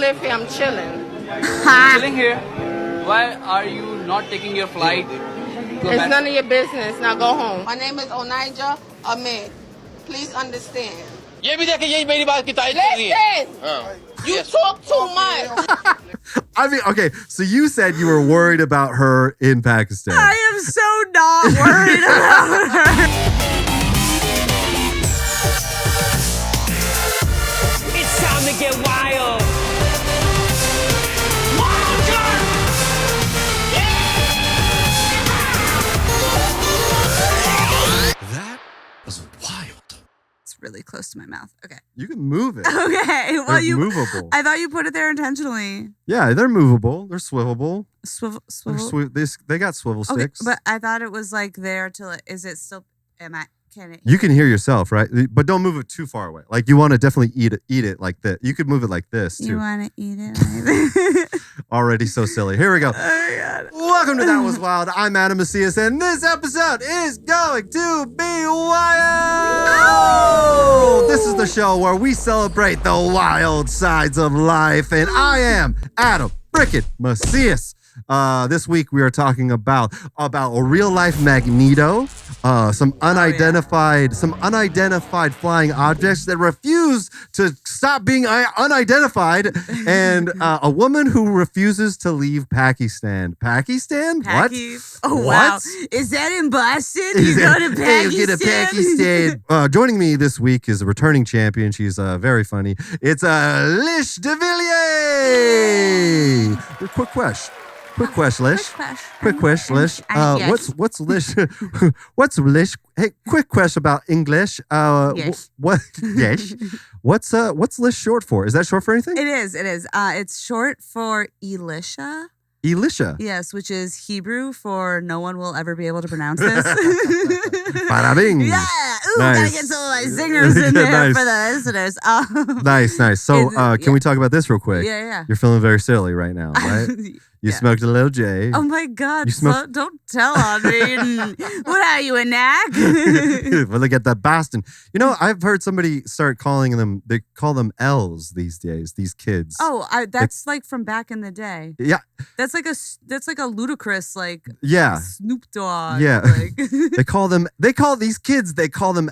live here. I'm chilling. Chilling here. Why are you not taking your flight? It's none of your business. Now go home. My name is Onija Robinson. Please understand. ये भी देखे यही मेरी बात की तारीफ कर रही है. Listen! You talk too much. I mean, okay, so you said you were worried about her in Pakistan. I am so not worried about her. It's time to get wild. That was wild. It's really close to my mouth. Okay. You can move it. Okay. Well, They're movable. I thought you put it there intentionally. Yeah, they're movable. They're swivelable. Swivel. They got swivel Okay, sticks. but I thought it was like there till it. Is it still? Can it? You can hear yourself, right? But don't move it too far away. Like you want to definitely eat it like that. You could move it like this too. You want to eat it? Like Already so silly. Here we go. Oh my God. Welcome to That Was Wild. I'm Adam Macias, and this episode is going to be wild. This is the show where we celebrate the wild sides of life, and I am Adam frickin' Macias. This week we are talking about a real life Magneto, some unidentified flying objects that refuse to stop being unidentified, and a woman who refuses to leave Pakistan. Pakistan? What? Oh What? wow! Is that in Boston? You go to Pakistan? Hey, get to Pakistan. Joining me this week is a returning champion. She's very funny. It's Lish DeVilliers. Quick question. Quick question, Lish. Quick question, Lish. Yes. What's Lish? What's Lish? Hey, quick question about English. Yes. What? Yes. What's Lish short for? Is that short for anything? It is. It's short for Elisha. Elisha. Yes, which is Hebrew for no one will ever be able to pronounce this. Bada bing. Yeah. Ooh, Nice. gotta get some of my singers in there Nice. for the listeners. Nice. So, can yeah. we talk about this real quick? Yeah. You're feeling very silly right now, right? You Yeah. smoked a little J. Oh my God! You smoked- Don't tell on me. What are you, a nag? Well, look at that Boston. You know, I've heard somebody start calling them. They call them L's these days. These kids. Oh, that's like from back in the day. Yeah. That's like a ludicrous like Yeah. Snoop Dogg. Yeah. Like. They call them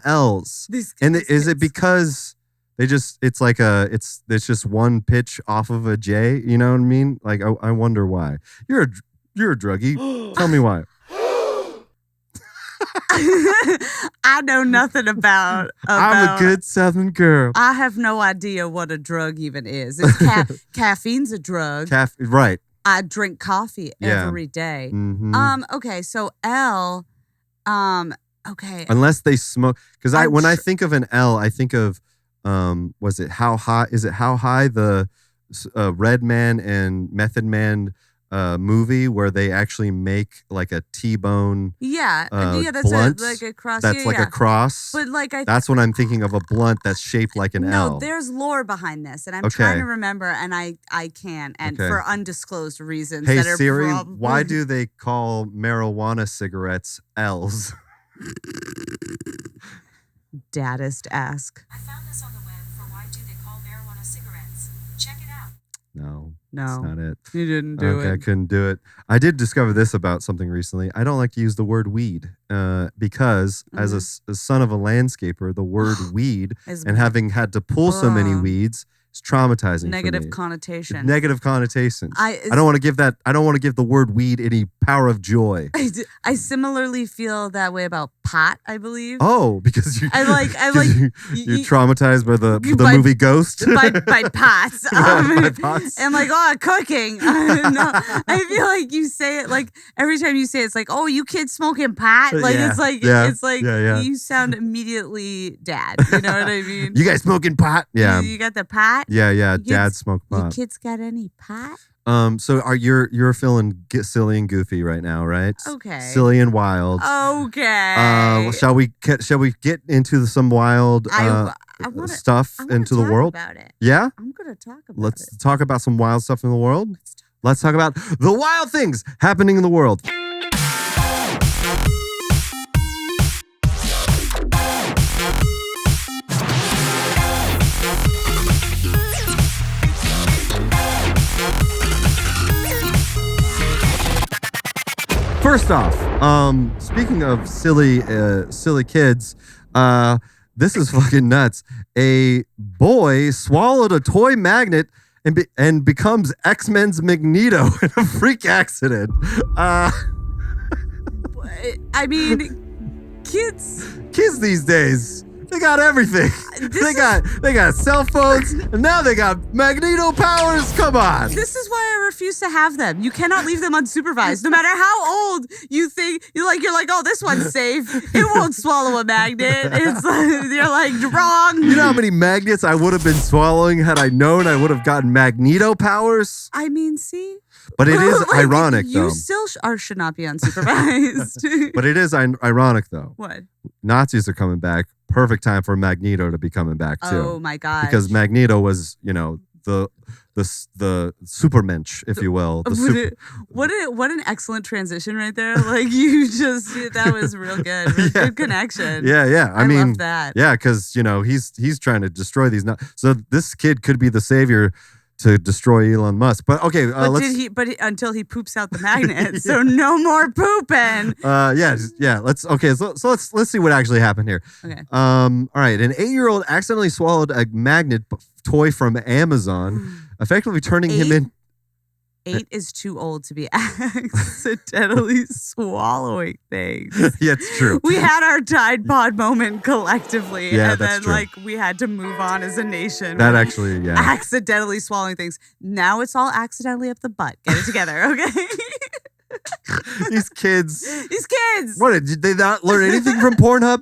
L's. These And is kids. it because it's just one pitch off of a J? You know what I mean? Like I wonder why. You're a druggie. Tell me why. I know nothing about. I'm a good Southern girl. I have no idea what a drug even is. It's caffeine's a drug. Right. I drink coffee Yeah. every day. Mhm. Okay, so L. Okay. Unless they smoke, because I'm when I sure- think of an L, I think of was it How High? Is it How High, the Red Man and Method Man movie where they actually make like a T-bone Yeah. That's blunt like a cross. that's like a cross. But like That's what I'm thinking of, a blunt that's shaped like an no, L. there's lore behind this, and I'm Okay. trying to remember, and I can't, and Okay. for undisclosed reasons Hey that are Siri, probably why do they call marijuana cigarettes L's? Daddist ask? I found this on the web for why do they call marijuana cigarettes. Check it out. No, No, that's not it. you didn't do Okay, I it. couldn't do it. I did discover this about something recently. I don't like to use the word weed because as a son of a landscaper, the word weed Is and having had to pull so many Bruh. weeds is traumatizing for negative me. connotation. Negative connotations. I don't want to give that. I don't want to give the word weed any power of joy. I similarly feel that way about pot. I believe. Oh, because you. I like you're traumatized by the by- movie Ghost. by pots. By pots. And like, oh, cooking. No, I feel like you say it like every time you say it, it's like, oh, you kids smoking pot. Like Yeah, it's like yeah, it's like yeah. you sound immediately dad. You know what I mean? You guys smoking pot? Yeah. You got the pot. Yeah. You Dad kids- smoked You pot. kids got any pot? So you're feeling silly and goofy right now, right? Okay. Silly and wild. Okay. Shall we get into some wild I wanna- stuff I wanna into the talk world? about it. Yeah. I'm gonna talk about Let's it. talk about some wild stuff in the world. Let's talk. Let's talk about the wild things happening in the world. First off, speaking of silly kids, this is fucking nuts. A boy swallowed a toy magnet and becomes X-Men's Magneto in a freak accident. I mean, kids these days, they got everything. They got cell phones, and now they got Magneto powers. Come on. This is why I refuse to have them. You cannot leave them unsupervised. No matter how old you think, you're like, oh, this one's safe. It won't swallow a magnet. It's like, you're like, wrong. You know how many magnets I would have been swallowing had I known I would have gotten Magneto powers? I mean, see? But it is ironic, though. You still should not be unsupervised. But it is ironic, though. What? Nazis are coming back. Perfect time for Magneto to be coming back, too. Oh, my God. Because Magneto was, the supermensch, if you will. What an excellent transition right there. Like, that was real good. Good connection. Yeah. I mean, love that. Yeah, because, he's trying to destroy these. So this kid could be the savior to destroy Elon Musk. But okay, but until he poops out the magnet. So no more pooping. Yeah. Let's see what actually happened here. Okay. All right. An 8-year-old accidentally swallowed a magnet toy from Amazon, effectively turning him in. 8 is too old to be accidentally swallowing things. Yeah, it's true. We had our Tide Pod moment collectively. Yeah, and that's then true. we had to move on as a nation. That actually, yeah. Accidentally swallowing things. Now it's all accidentally up the butt. Get it together, okay? These kids. What, did they not learn anything from Pornhub?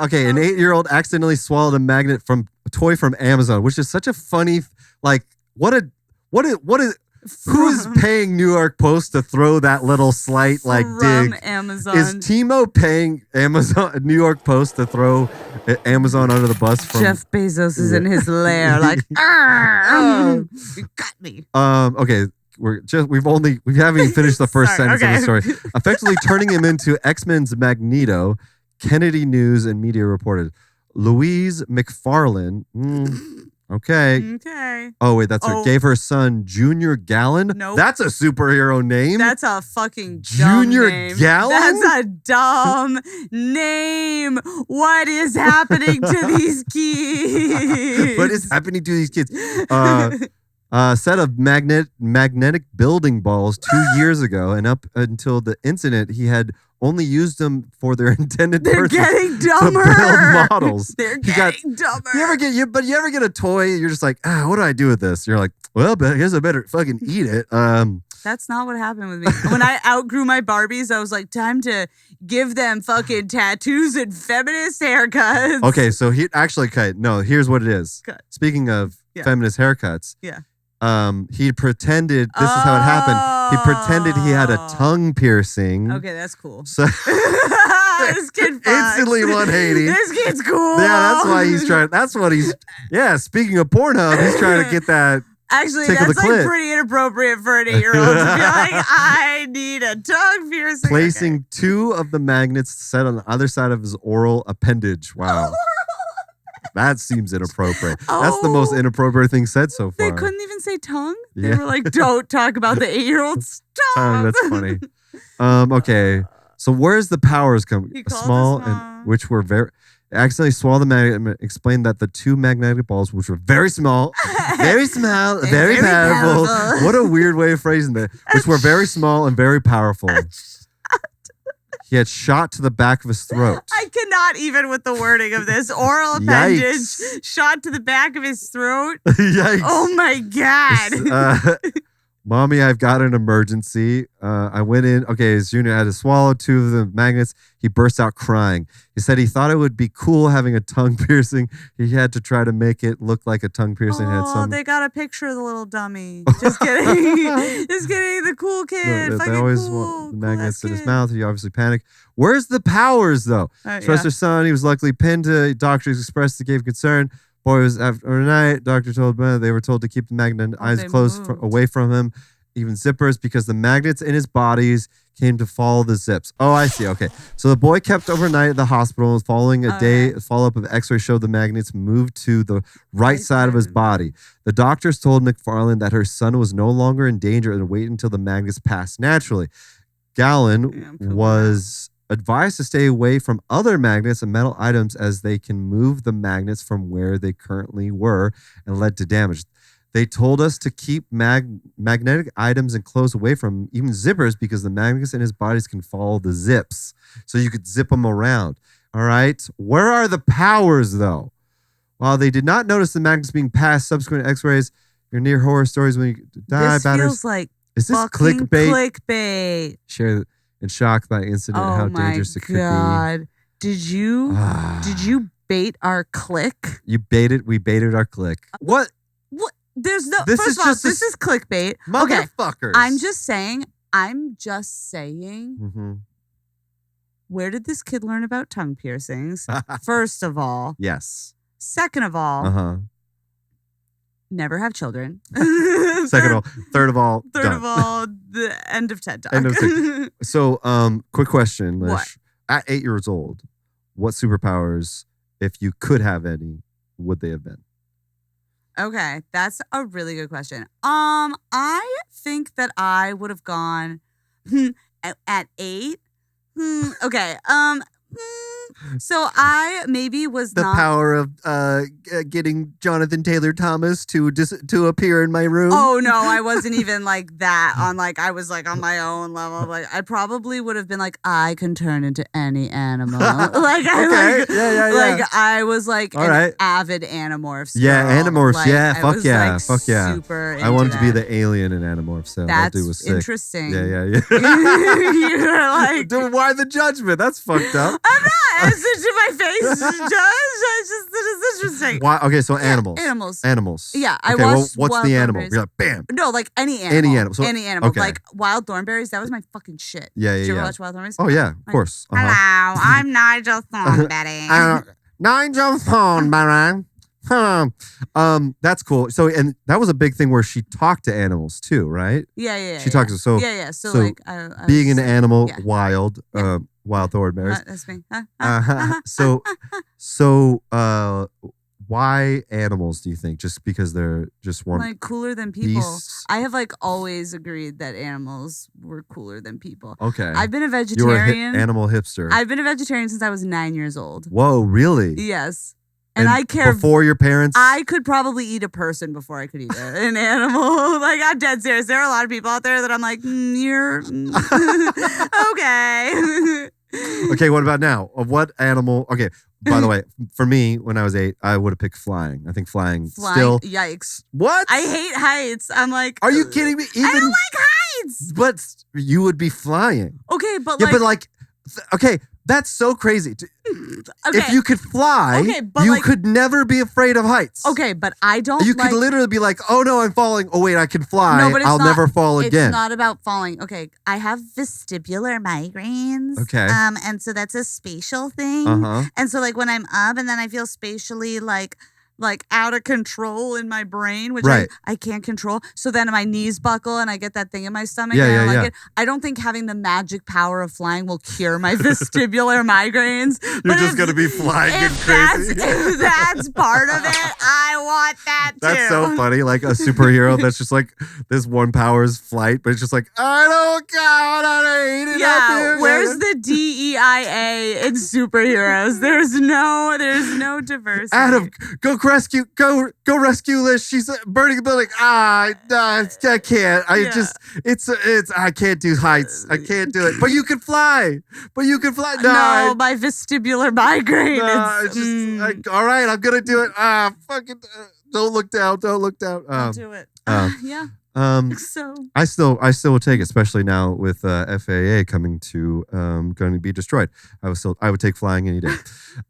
Okay, an 8-year-old accidentally swallowed a toy from Amazon, which is such a funny, who's paying New York Post to throw that little slight from dig? Amazon. Is Timo paying New York Post to throw Amazon under the bus? Jeff Bezos is in his lair, like, you got me. Okay. We haven't even finished the first sentence of the story. Effectively turning him into X-Men's Magneto, Kennedy News and Media reported. Louise McFarlane. Okay. Oh, wait, gave her son Junior Gallon? Nope. That's a superhero name. That's a fucking dumb Junior name. Gallon? That's a dumb name. What is happening to these kids? What is happening to these kids? Set of magnetic building balls 2 years ago, and up until the incident, he had only used them for their intended They're purpose getting dumber. to build models. They're getting dumber. You ever get a toy? You're just like, what do I do with this? You're like, well, but I guess I better fucking eat it. That's not what happened with me. When I outgrew my Barbies, I was like, time to give them fucking tattoos and feminist haircuts. Okay, so he actually cut. No, here's what it is. Cut. Speaking of feminist haircuts. Yeah. He pretended, this is how it happened. He pretended he had a tongue piercing. Okay, that's cool. So this kid fucks. Instantly 180. This kid's cool. Yeah, that's why he's trying. Speaking of Pornhub, he's trying to get that. Actually, tickle that's the clit. pretty inappropriate for an 8-year-old to be like, I need a tongue piercing. Placing 2 of the magnets set on the other side of his oral appendage. Wow. That seems inappropriate. That's the most inappropriate thing said so far. They couldn't even say tongue? They were like, don't talk about the 8-year-old's tongue. That's funny. Okay. So where's the powers come? Small, and which were accidentally swallowed the magnet and explained that the 2 magnetic balls, which were very small, very powerful. What a weird way of phrasing that. Which were very small and very powerful. He had shot to the back of his throat. I cannot even with the wording of this. Oral appendage shot to the back of his throat. Yikes. Oh my God. Mommy, I've got an emergency. I went in. Okay, his junior had to swallow 2 of the magnets. He burst out crying. He said he thought it would be cool having a tongue piercing. He had to try to make it look like a tongue piercing. They got a picture of the little dummy. Just kidding. Just kidding. The cool kid. They always want the magnets in his mouth. He obviously panicked. Where's the powers, though? Stressed their son. He was luckily pinned to doctors expressed that gave concern. Boy was after a night. Doctor told them they were told to keep the magnet eyes closed away from him, even zippers, because the magnets in his bodies came to follow the zips. Oh, I see. Okay. So the boy kept overnight at the hospital. Following a day follow-up of x-ray showed the magnets moved to the right side of his body. The doctors told McFarlane that her son was no longer in danger and wait until the magnets passed naturally. Gallon was advised to stay away from other magnets and metal items as they can move the magnets from where they currently were and led to damage. They told us to keep magnetic items and clothes away from even zippers because the magnets in his bodies can follow the zips. So you could zip them around. All right. Where are the powers, though? While they did not notice the magnets being passed subsequent x-rays, your near horror stories when you die. This feels like is this fucking clickbait? clickbait. Share in shock by incident how dangerous it could be. Did you bait our click? We baited our click. What? There's no. This first is of all, just this is clickbait. Okay, Motherfuckers. I'm just saying. Mm-hmm. Where did this kid learn about tongue piercings? First of all. Yes. Second of all. Uh-huh. Never have children. Second of all. Third of all. Third done. of all. The end of TED Talk. End of TED. So, quick question, Lish. What? At 8 years old, what superpowers, if you could have any, would they have been? Okay, that's a really good question. I think that I would have gone at 8. Okay. So I maybe was the not power of getting Jonathan Taylor Thomas to appear in my room. Oh no, I wasn't even like that. I was like on my own level. Like I probably would have been like, I can turn into any animal. Like I was like All an right. avid Animorphs. Yeah, girl. Animorphs. Like, Yeah, I fuck was, yeah, like, fuck yeah. Super I wanted into to be that. the alien in Animorphs. So That's that dude was sick. interesting. Yeah. You're like, Dude, why the judgment? That's fucked up. I'm not. It's in my face, Judge. It's interesting. Why? Okay, so animals. Animals. Yeah, I okay, well, watched what's Wild the animal? Thornberries. You're like, bam. No, like any animal. Any animal. So, any animal. okay. Like Wild Thornberries, that was my fucking shit. Yeah. Did you ever watch Wild Thornberries? Oh, yeah, of course. Uh-huh. Hello, I'm Nigel Thornberry. Nigel Thornberry. That's cool. So, and that was a big thing where she talked to animals too, right? Yeah. She talked to So like I being an animal, yeah. wild Thornberries. That's me. So, why animals? Do you think just because they're just one like cooler than people? beasts? I have like always agreed that animals were cooler than people. Okay, I've been a you were vegetarian. animal hipster. I've been a vegetarian since I was 9 years old. Whoa, really? Yes. And I care before your parents. I could probably eat a person before I could eat an animal. Like I'm dead serious. There are a lot of people out there that I'm like, you're okay. Okay, what about now? Of what animal? Okay, by the way, for me, when I was 8, I would have picked flying. I think flying still. Yikes. What? I hate heights. I'm like, are you kidding me? I don't like heights. But you would be flying. Okay, but Yeah, like, but like, okay, that's so crazy. okay. If you could fly, Okay, but you like- could never be afraid of heights. Okay, but I don't. You like, could literally be like, oh no, I'm falling. Oh wait, I can fly. No, but it's I'll not- never fall again. It's not about falling. Okay, I have vestibular migraines. Okay. And so that's a spatial thing. Uh-huh. And so like when I'm up and then I feel spatially like out of control in my brain, which Right. I can't control. So then my knees buckle and I get that thing in my stomach. Yeah, and I yeah, don't like yeah. it. I don't think having the magic power of flying will cure my vestibular migraines. You're just gonna be flying and crazy. If that's part of it, I want that too. That's so funny. Like a superhero that's just like this one power is flight, but it's just like, I don't God, I hate it. Yeah, where's the DEIA in superheroes? There's no diversity. Adam, go rescue Lish. She's burning the building. I can't. I can't do heights. I can't do it. But you can fly. No, my vestibular migraine. It's just all right. I'm gonna do it. Don't look down. Don't do it. Yeah. So I still would take it, especially now with FAA coming to going to be destroyed. I would take flying any day.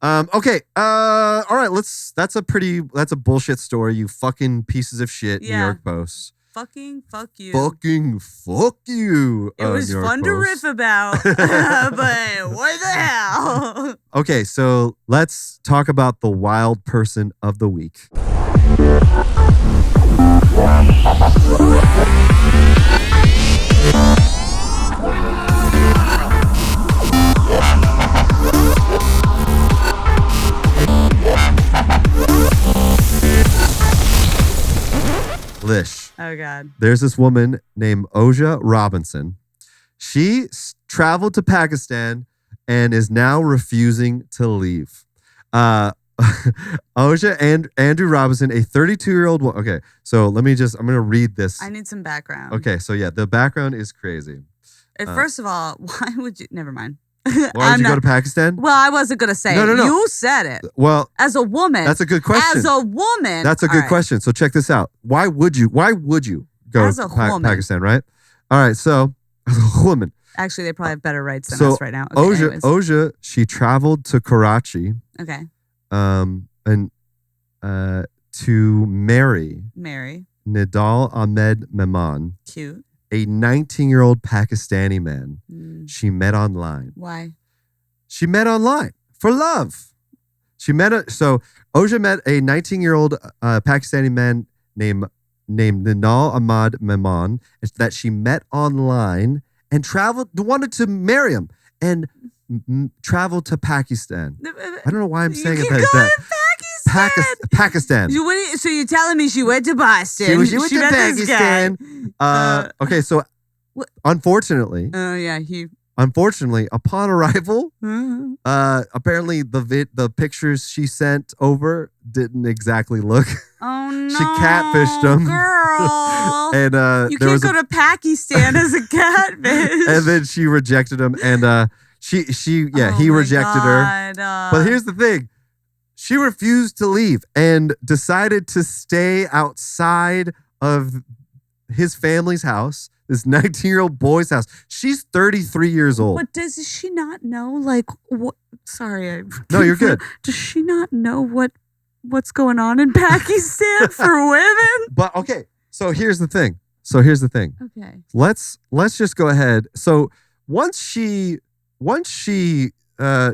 Okay. All right. That's a bullshit story. You fucking pieces of shit. Yeah. New York Post. fucking fuck you. Fucking fuck you. It was New York fun to Post. riff about, but what the hell? Okay, so let's talk about the wild person of the week. Lish. Oh God. There's this woman named Onija Robinson. She traveled to Pakistan and is now refusing to leave. Onija and Andrew Robinson, a 32-year-old. Okay, so I'm going to read this. I need some background. Okay, so yeah, the background is crazy. First of all, why would you? Never mind. Why would you go to Pakistan? Well, I wasn't going to say it. No. You said it. Well, as a woman. That's a good question. As a woman. That's a good question. So check this out. Why would you go as to a woman. Pakistan, right? All right, so as a woman. Actually, they probably have better rights than us right now. Okay, anyways. Onija, she traveled to Karachi. Okay. And to marry Nidal Ahmed Mehman. Cute. A 19-year-old Pakistani man she met online. Why? She met online for love. So Onija met a 19-year-old Pakistani man named Nidal Ahmed Mehman that she met online and wanted to marry him and traveled to Pakistan. I don't know why I'm saying it like that. Pakistan. So you're telling me she went to Boston? She went to Pakistan. Okay, so unfortunately, unfortunately, upon arrival, apparently the pictures she sent over didn't exactly look. Oh no! She catfished him, girl. And you can't go to Pakistan as a catfish. And then she rejected him, and he rejected her. But here's the thing. She refused to leave and decided to stay outside of his family's house, this 19-year-old boy's house. She's 33 years old. But does she not know, like, what? Sorry. No, you're good. Does she not know what's going on in Pakistan for women? But, okay, so here's the thing. Okay. Let's just go ahead. So once she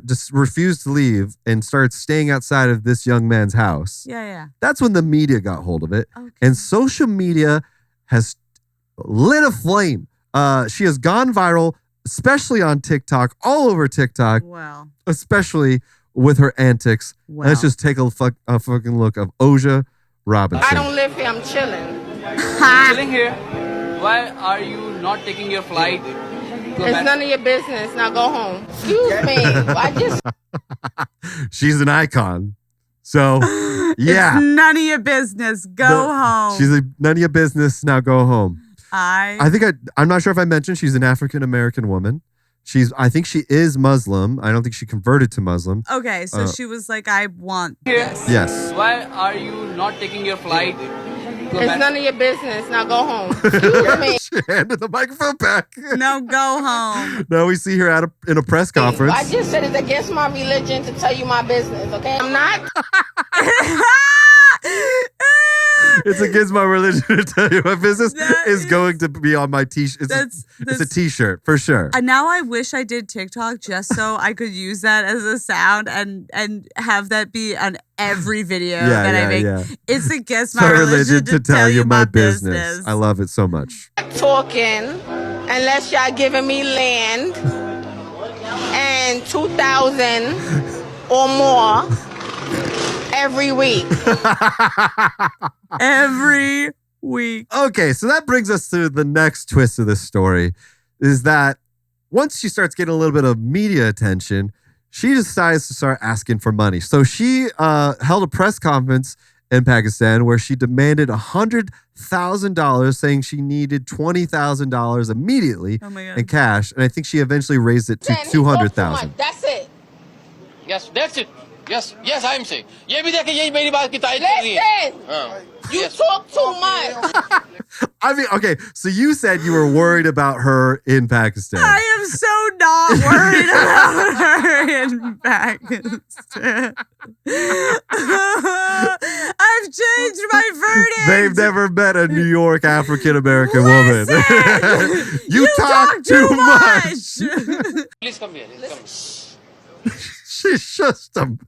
just refused to leave and started staying outside of this young man's house. Yeah. That's when the media got hold of it. Okay. And social media has lit a flame. She has gone viral, especially on TikTok, all over TikTok. Wow. Especially with her antics. Wow. Let's just take a fucking look of Onija Robinson. I don't live here, I'm chilling. Chilling here. Why are you not taking your flight? It's none of your business. Now go home. Excuse me. I just. She's an icon. So, yeah. It's none of your business. Go home. She's none of your business. Now go home. I'm not sure if I mentioned she's an African American woman. I think she is Muslim. I don't think she converted to Muslim. Okay, so she was like, I want here. this. Yes. Why are you not taking your flight? It's none of your business. Now go home. Excuse me. She handed the microphone back. No, go home. Now we see her in a press conference. I just said it's against my religion to tell you my business, okay? I'm not. It's against my religion to tell you my business is going to be on my t-shirt. It's a t-shirt for sure. And now I wish I did TikTok just so I could use that as a sound and have that be on every video that I make. Yeah. It's against my religion to tell you my business. I love it so much. Talking unless y'all giving me land and 2,000 or more every week. Every week. Okay, so that brings us to the next twist of this story, is that once she starts getting a little bit of media attention, she decides to start asking for money. So she held a press conference in Pakistan where she demanded $100,000, saying she needed $20,000 immediately in cash. And I think she eventually raised it to $200,000. That's it. Yes, that's it. Yes, I'm saying. ये भी देखे यही मेरी बात की तारीफ कर रही है. You talk too much. I mean, okay, so you said you were worried about her in Pakistan. I am so not worried about her in Pakistan. I've changed my verdict. They've never met a New York African-American woman. You talk too much. Please come here. She shushed him.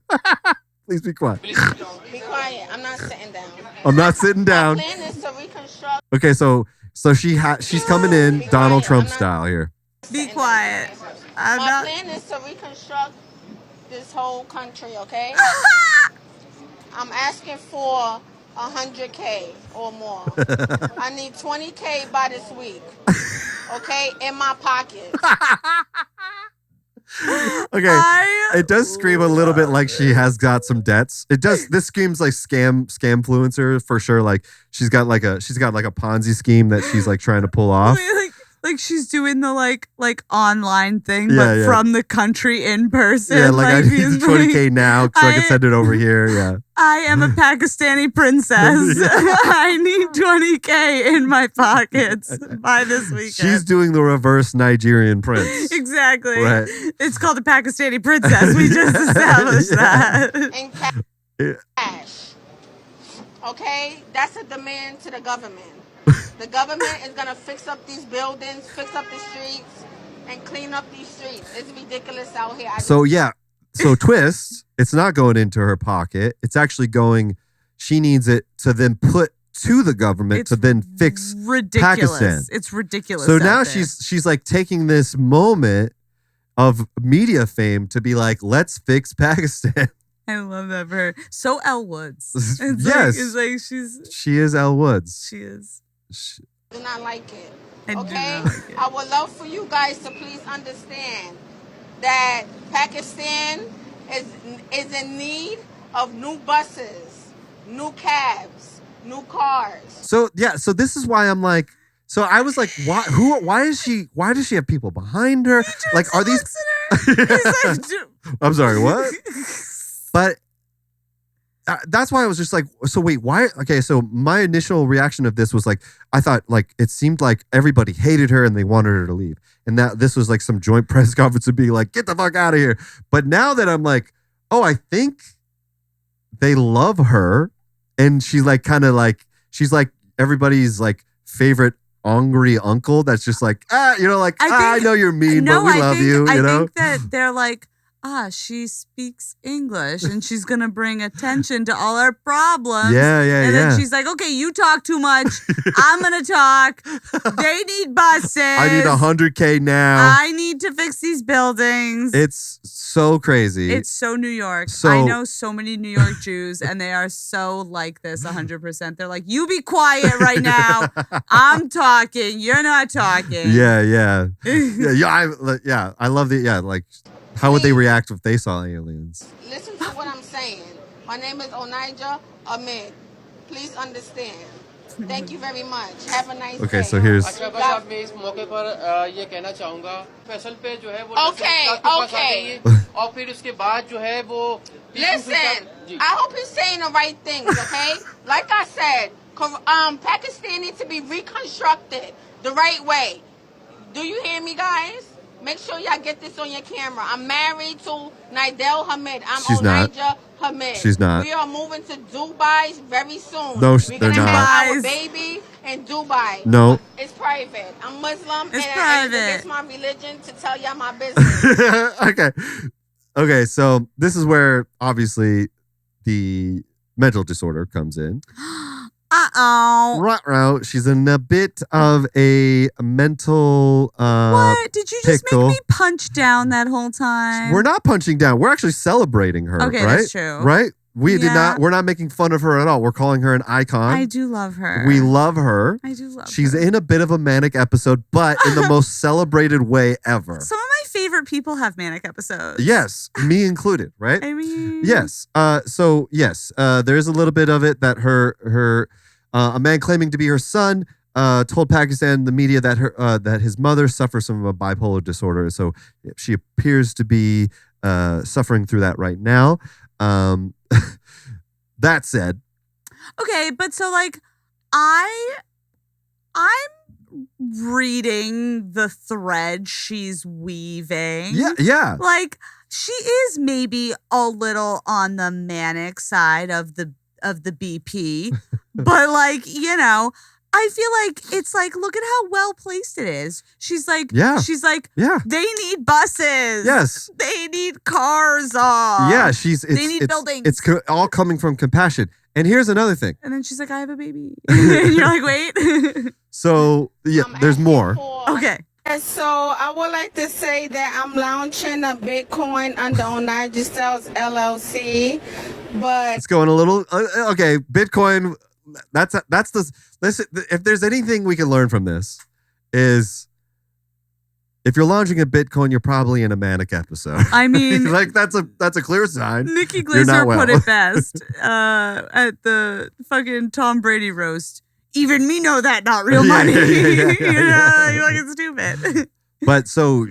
Please be quiet. Be quiet. I'm not sitting down. I'm not sitting down. My plan is to reconstruct. Okay, so she's coming in Donald Trump style here. Be quiet. My plan is to reconstruct this whole country, okay? I'm asking for 100K or more. I need 20K by this week. okay, in my pocket. Okay, it does scream a little bit like she has got some debts. It does. This screams like scamfluencer for sure. Like she's got like a Ponzi scheme that she's like trying to pull off. Like she's doing the like online thing, Yeah, but yeah. from the country in person. Yeah, like I need he's 20K now so I can send it over here. Yeah. I am a Pakistani princess. I need 20K in my pockets by this weekend. She's doing the reverse Nigerian prince. Exactly. Right. It's called a Pakistani princess. We just established that. In cash. Okay? That's a demand to the government. The government is going to fix up these buildings, fix up the streets, and clean up these streets. It's ridiculous out here. So twist, it's not going into her pocket. It's actually going, she needs it to then put to the government to then fix Pakistan. It's ridiculous. So now she's like taking this moment of media fame to be like, let's fix Pakistan. I love that for her. So Elle Woods. Yes. She is Elle Woods. She is. I do not like it. I do Okay? not like it. I would love for you guys to please understand that Pakistan is in need of new buses, new cabs, new cars. So this is why I'm like, so I was like, why does she have people behind her? Like, are these? I'm sorry, what? But that's why I was just like, so wait, why? Okay, so my initial reaction of this was like, I thought like it seemed like everybody hated her and they wanted her to leave, and that this was like some joint press conference to be like, get the fuck out of here. But now that I'm like, oh, I think they love her, and she's like kind of like she's like everybody's like favorite angry uncle that's just like I know you're mean, but we love you. I You know, think that they're like, she speaks English and she's going to bring attention to all our problems. Yeah. And then she's like, okay, you talk too much. I'm going to talk. They need buses. I need 100K now. I need to fix these buildings. It's so crazy. It's so New York. So- I know so many New York Jews and they are so like this 100%. They're like, you be quiet right now. I'm talking. You're not talking. Yeah. I love the like. How would they react if they saw aliens? Listen to what I'm saying. My name is Onija Ahmed. Please understand. Thank you very much. Have a nice day. Okay, so here's. अच्छा बस आप मैं इस मौके पर ये कहना चाहूँगा स्पेशल पे जो है वो Okay. और फिर उसके बाद जो है वो Listen, I hope you're saying the right things, okay? Like I said, Pakistan needs to be reconstructed the right way. Do you hear me, guys? Make sure y'all get this on your camera. I'm married to Nidel Hamid. She's not. Onija Hamid. She's not. We are moving to Dubai very soon. No, We're they're gonna not. have our baby in Dubai. No. It's private. I'm Muslim It's and private. it's my religion to tell y'all my business. Okay, so this is where obviously the mental disorder comes in. Uh-oh. She's in a bit of a mental What? Did you just pickle. make me punch down that whole time? We're not punching down. We're actually celebrating her. Okay, right? that's true. Right? We did Yeah. not. We're not making fun of her at all. We're calling her an icon. I do love her. We love her. I do love She's her. in a bit of a manic episode, but in the most celebrated way ever. Some of my favorite people have manic episodes. Yes, me included, right? I mean, Yes. So yes, there's a little bit of it that a man claiming to be her son told Pakistan, the media, that his mother suffers from a bipolar disorder. So she appears to be suffering through that right now. That said, okay, but so like I'm reading the thread she's weaving. yeah. Like she is maybe a little on the manic side of the BP, but like, you know, I feel like it's like, look at how well placed it is. She's like, Yeah. Yeah. they need buses. Yes. They need cars. Yeah, They need buildings. It's all coming from compassion. And here's another thing. And then she's like, I have a baby. And you're like, wait. So yeah, there's more. Okay. And so I would like to say that I'm launching a Bitcoin under Onija Sales LLC, but It's going a little okay. Bitcoin. That's the. Listen, if there's anything we can learn from this, is if you're launching a Bitcoin, you're probably in a manic episode. I mean, like that's a clear sign. Nikki You're not Glaser well. put it best at the fucking Tom Brady roast. Even me know that not real money. Yeah. You know, you're fucking stupid. But so,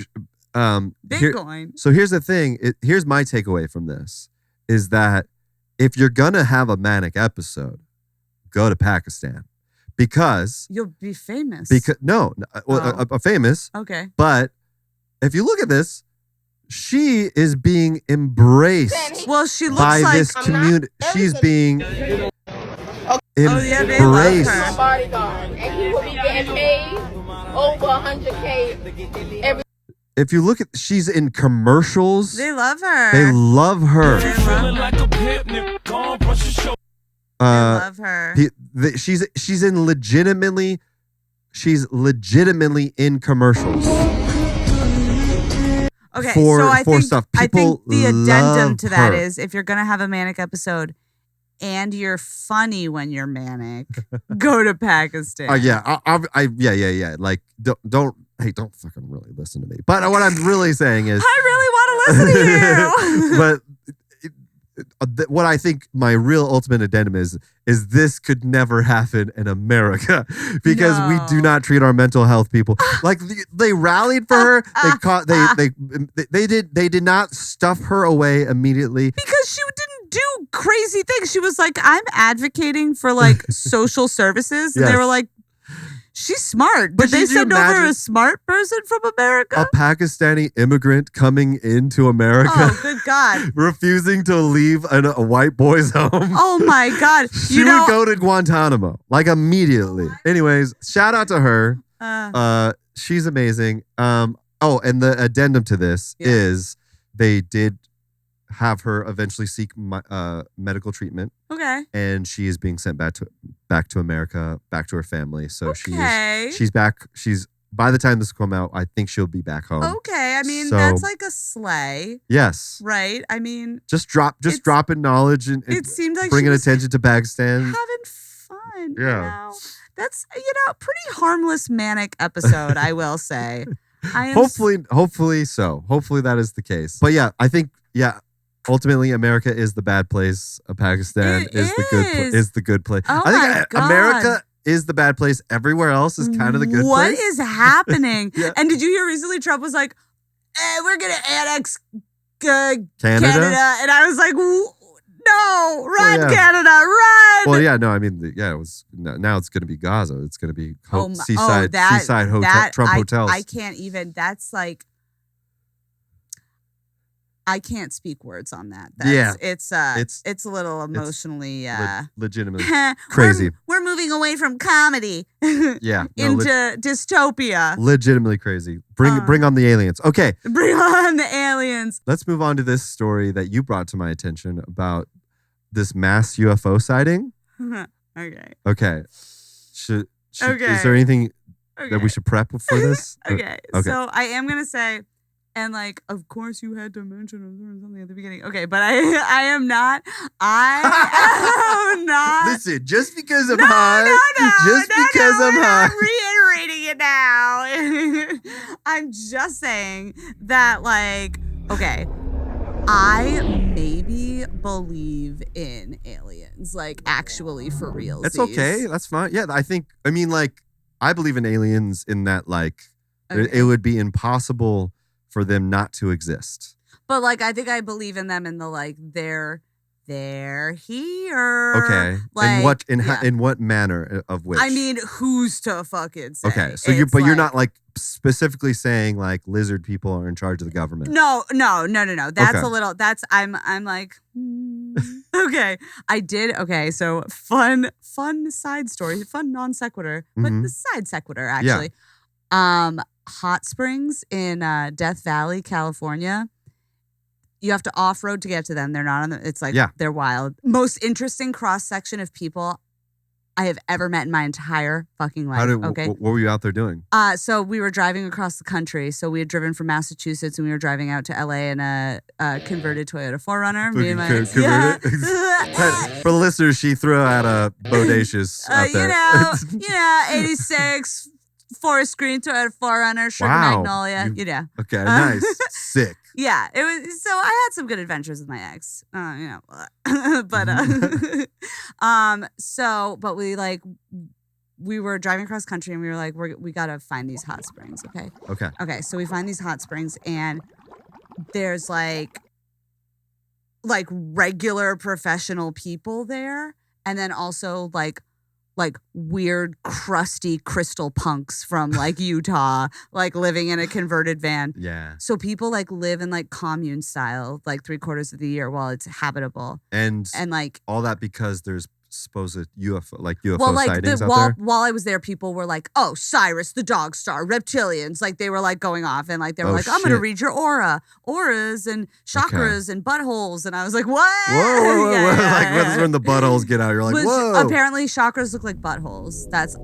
Bitcoin. so here's the thing. Here's my takeaway from this is that if you're gonna have a manic episode, go to Pakistan because You'll be famous. because no, well, a famous. Okay. But if you look at this, she is being embraced Well, she looks by like this community. She's being embraced. yeah, they love her. My bodyguard, and he will be getting paid over 100K every. If you look at, she's in commercials. They love her. They love her. They love her. She's legitimately in commercials. Okay, for- so I for think stuff. I think People the addendum love to that her. is if you're gonna have a manic episode and you're funny when you're manic, go to Pakistan. Yeah, yeah. Like, don't fucking really listen to me. But what I'm really saying is, I really want to listen to you. but what I think my real ultimate addendum is this could never happen in America because we do No. not treat our mental health people like they rallied for her. They did not stuff her away immediately. Because she didn't do crazy things. She was like, I'm advocating for like social services. And they Yes. were like, she's smart. But Did they did you send over imagine a smart person from America? A Pakistani immigrant coming into America, Oh, good God. refusing to leave a white boy's home. Oh my God. She would go to Guantanamo like immediately. Anyways, shout out to her. She's amazing. And the addendum to this is they did have her eventually seek medical treatment, Okay. and she is being sent back to America, back to her family. So Okay. she's back. She's by the time this will come out, I think she'll be back home. Okay. I mean, So- that's like a sleigh, Yes, right? I mean, just It's- dropping knowledge and it seemed like she bringing was attention to Pakistan. having fun. Yeah. You know? That's, pretty harmless manic episode, I will say. I am Hopefully so. Hopefully that is the case. But yeah, I think ultimately America is the bad place. Pakistan It is the good place. Oh I my think God. America is the bad place. Everywhere else is kind of the good What place. is happening? Yeah. And did you hear recently Trump was like, we're going to annex Canada? Canada? And I was like, no, run, yeah. Canada, run. Well, yeah, no, I mean, it was now it's going to be Gaza. It's going to be seaside hotel, Trump hotels. I can't even. That's like, I can't speak words on that. Yeah. It's a little emotionally legitimately crazy. We're moving away from comedy Yeah, no, into dystopia. legitimately crazy. Bring on the aliens. Okay, Bring on the aliens. let's move on to this story that you brought to my attention about this mass UFO sighting. Okay. Okay. Okay. Is there anything Okay. that we should prep for this? Okay. Okay. So I am gonna say, and like, of course you had to mention something at the beginning. Okay, but I am not. I am not. Listen, just because I'm No, high, I'm we're high. not reiterating it now. I'm just saying that, like, okay, I maybe believe in aliens, like, actually for real. That's okay. That's fine. Yeah, I mean, like, I believe in aliens in that, like, it would be impossible for them not to exist. But like, I think I believe in them in the like they're here. Okay. Like, In what manner of which? I mean, who's to fucking say? Okay. So It's you're not like specifically saying like lizard people are in charge of the government. No. That's Okay. a little. That's I'm like. Okay. I did. Okay. So fun side story, fun non sequitur, but Mhm. the side sequitur actually. Hot springs in Death Valley, California. You have to off-road to get to them. They're not on the, it's like, they're wild. Most interesting cross-section of people I have ever met in my entire fucking life. What were you out there doing? So we were driving across the country. So we had driven from Massachusetts and we were driving out to LA in a converted Toyota 4Runner. Me and my For the listeners, she threw out a bodacious out there. 86, Forest Green, Forerunner, Sugar Wow. Magnolia. Okay, nice. Sick. Yeah, it was. So I had some good adventures with my ex, but but we were driving across country and we were like, we gotta find these hot springs, okay? Okay, so we find these hot springs and there's like regular professional people there, and then also like weird crusty crystal punks from like Utah, like living in a converted van. Yeah. So people like live in like commune style, like 3/4 of the year while it's habitable. And like all that because there's supposed UFO well, like sightings out there. while I was there, people were like, "Oh, Cyrus, the dog star, reptilians!" Like they were like going off, and like they were like, "I'm gonna read your auras and chakras and buttholes," and I was like, "What?" Whoa. That's when the buttholes get out. You're like, whoa. Apparently, chakras look like buttholes. That's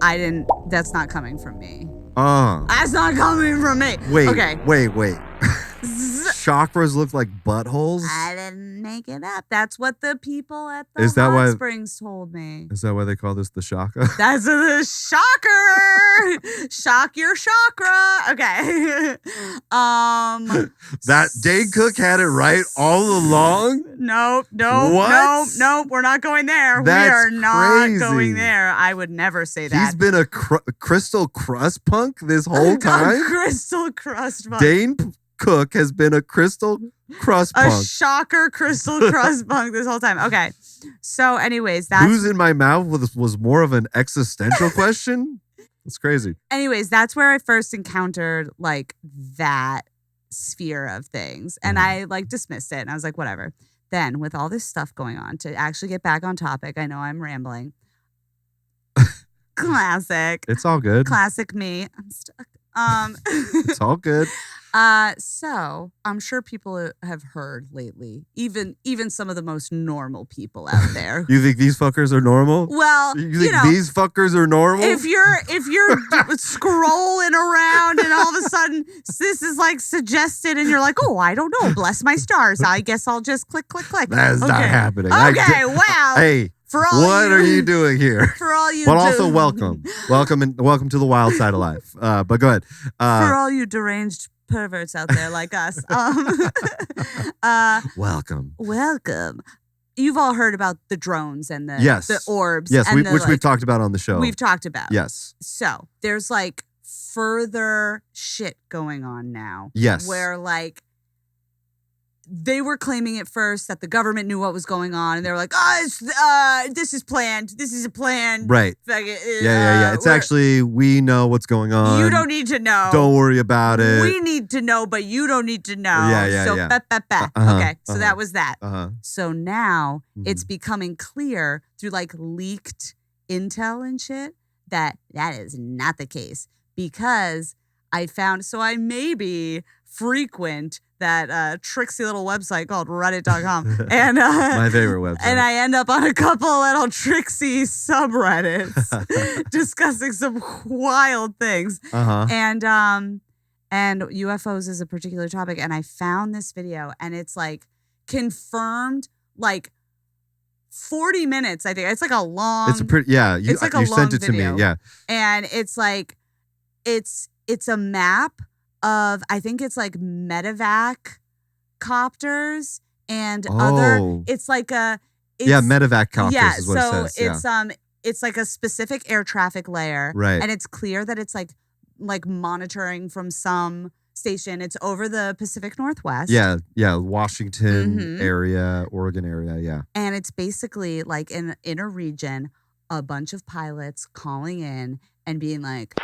not coming from me. Oh. That's not coming from me. Wait. Okay. Wait. Chakras look like buttholes? I didn't make it up. That's what the people at the hot springs told me. Is that why they call this the shaka? That's the shocker. Shock your chakra. Okay. That Dane Cook had it right all along? Nope. What? Nope. We're not going there. That's we are not crazy. going there. I would never say that. He's been a crystal crust punk this whole time? Crystal crust punk. Dane Cook has been a crystal crust punk. A shocker crystal crust punk this whole time. Okay. So anyways, that's... Who's in my mouth was more of an existential question? It's crazy. Anyways, that's where I first encountered like that sphere of things. And I like dismissed it and I was like, whatever. Then with all this stuff going on, to actually get back on topic, I know I'm rambling. Classic. It's all good. Classic me. I'm stuck. It's all good. So I'm sure people have heard lately, even some of the most normal people out there. You think these fuckers are normal? Well, you think these fuckers are normal? If you're scrolling around and all of a sudden this is like suggested and you're like, oh, I don't know, bless my stars. I guess I'll just click. That's not happening. Okay, wow. Hey. What are you doing here? For all you, but also welcome to the wild side of life. But go ahead. For all you deranged perverts out there like us, welcome. You've all heard about the drones and the orbs. Yes, and which we've talked about on the show. We've talked about. Yes. So there's like further shit going on now. Yes. Where like they were claiming at first that the government knew what was going on, and they were like, this is planned. This is a plan. Right. Yeah. It's actually, we know what's going on. You don't need to know. Don't worry about it. We need to know, but you don't need to know. Yeah. Okay, so that was that. So now it's becoming clear through like leaked intel and shit that is not the case, because I maybe frequent that tricksy little website called Reddit.com. And my favorite website. And I end up on a couple little tricksy subreddits discussing some wild things. And UFOs is a particular topic. And I found this video and it's like confirmed like 40 minutes, I think. It's like a long... It's a pretty... Yeah, you sent it video. to me, yeah. And it's like... It's a map of, I think it's like medevac copters and other, it's like a... medevac copters is what it says. It's like a specific air traffic layer. Right. And it's clear that it's like monitoring from some station. It's over the Pacific Northwest. Yeah, Washington area, Oregon area, yeah. And it's basically like in a region, a bunch of pilots calling in and being like,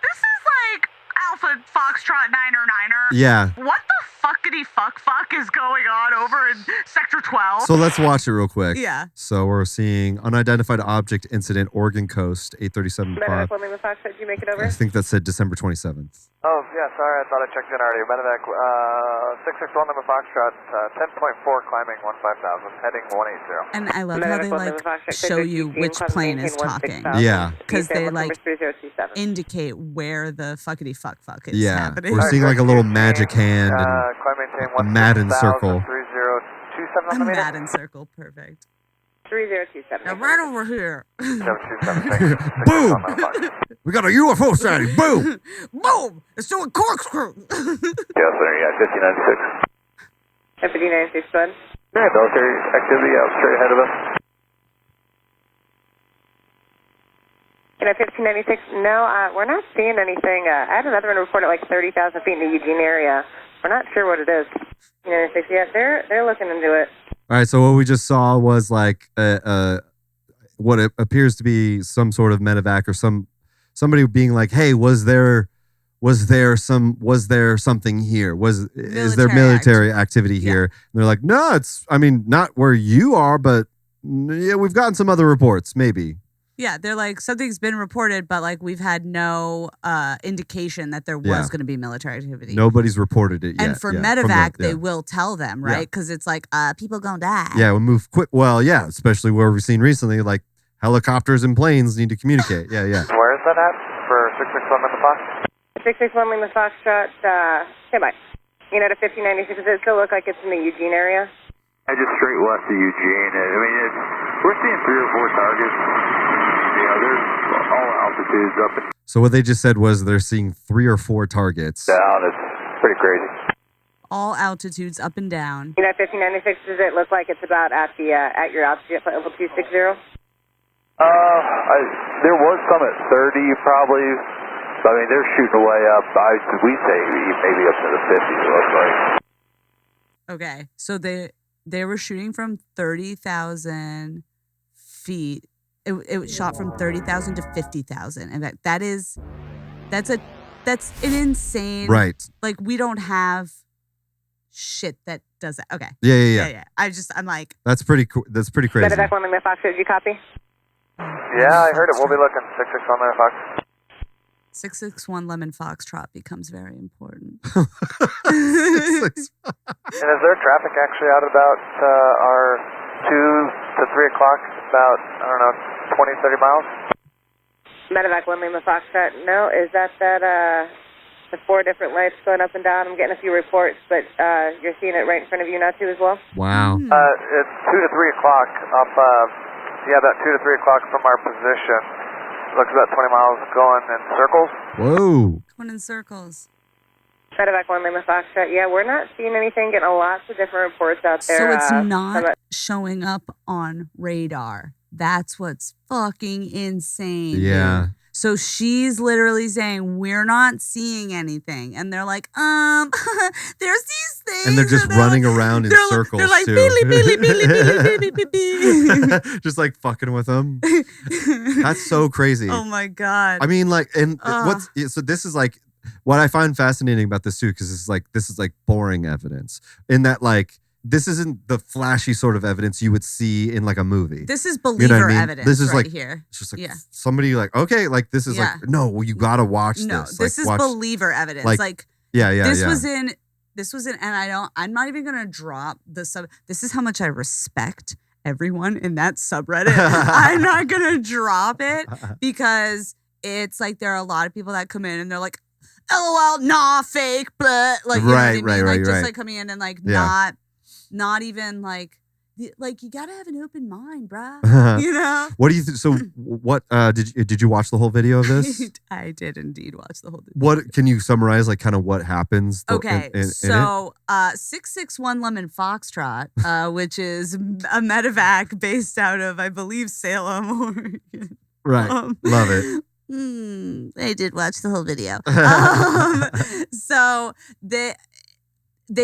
this is like Alpha Foxtrot 9er. Yeah. What the fuckity fuck is going on over in Sector 12? So let's watch it real quick. Yeah. So we're seeing unidentified object incident, Oregon coast, 8:37:05. Did you make it over? I think that said December 27th. Oh, yeah, sorry, I thought I checked in already. Medevac, 661 number Foxtrot, 10.4, climbing 15,000, heading 180. And I love how they like show you which plane is talking. Yeah. Because they like indicate where the fuckity fuck is happening. We're seeing like a little magic hand and a Madden circle. A Madden circle, perfect. 3027. They're right over here. 727, thank you. Boom! We got a UFO sighting. Boom! Boom! It's doing corkscrew. Yes, sir, yeah, 1596. 1596, bud. Yeah, military activity out straight ahead of us. 1596, no, we're not seeing anything. I had another one reported like 30,000 feet in the Eugene area. We're not sure what it is. 1596, yeah, they're looking into it. All right, so what we just saw was like what it appears to be some sort of medevac or somebody being like, "Hey, was there something here? Is there military activity here?" And they're like, "No, not where you are, but yeah, we've gotten some other reports, maybe." Yeah, they're like, something's been reported, but like we've had no indication that there was going to be military activity. Nobody's reported it yet. And for medevac, they will tell them, right? Because it's like, people gonna die. Yeah, we move quick. Well, yeah, especially where we've seen recently, like helicopters and planes need to communicate. Yeah. Where is that at for 661 Lima Fox? 661 Lima Foxtrot, stand by. To 1596, does it still look like it's in the Eugene area? Yeah, just straight west of Eugene. I mean, we're seeing 3 or 4 targets. There's all altitudes up. So what they just said was they're seeing 3 or 4 targets. Down, it's pretty crazy. All altitudes up and down. 1596, does it look like it's about at your altitude at level 260? There was some at 30 probably. I mean, they're shooting way up. We say maybe up to the 50s, it looks like. Okay, so they were shooting from 30,000 feet. It shot from 30,000 to 50,000. In fact, that's an insane. Right. Like, we don't have shit that does that. Okay. Yeah. I'm like, that's pretty cool. That's pretty crazy. Medevac 1 Lima Fox, did you copy? Yeah, I heard it. We'll be looking. 661 Lima Fox. 661 Lemon Foxtrot becomes very important. And is there traffic actually out about our 2 to 3 o'clock, about, 20, 30 miles? Medevac 1 Lima Foxtrot, no, is that the 4 different lights going up and down? I'm getting a few reports, but you're seeing it right in front of you now too as well? Wow. It's 2 to 3 o'clock up, about 2 to 3 o'clock from our position. Looks about 20 miles going in circles. Whoa. Going in circles. Medevac 1 Lima Foxtrot, yeah, we're not seeing anything, getting lots of different reports out there. So it's not showing up on radar. That's what's fucking insane. Yeah. Dude. So she's literally saying, we're not seeing anything. And they're like, there's these things. And they're just running around in circles, they're like, too. Billy. Just like fucking with them. That's so crazy. Oh my God. I mean, like, and so this is like, what I find fascinating about this too, because this is like boring evidence in that, like, this isn't the flashy sort of evidence you would see in like a movie. This is believer evidence. This is right like here. It's just like somebody like, okay, like this is like, no, well, you gotta watch this. No, this is believer evidence. Like This was in, and I'm not even gonna drop the sub. This is how much I respect everyone in that subreddit. I'm not gonna drop it because it's like there are a lot of people that come in and they're like, LOL, nah, fake, but like, you know what I mean? Like just like coming in and like not even like you gotta have an open mind, bruh. You know? What do you think? So what did you watch the whole video of this? I did indeed watch the whole video. What can you summarize like kind of what happens? Okay, in so 661 Lemon Foxtrot, which is a medevac based out of, I believe, Salem, Oregon. Right. Love it. I did watch the whole video. So they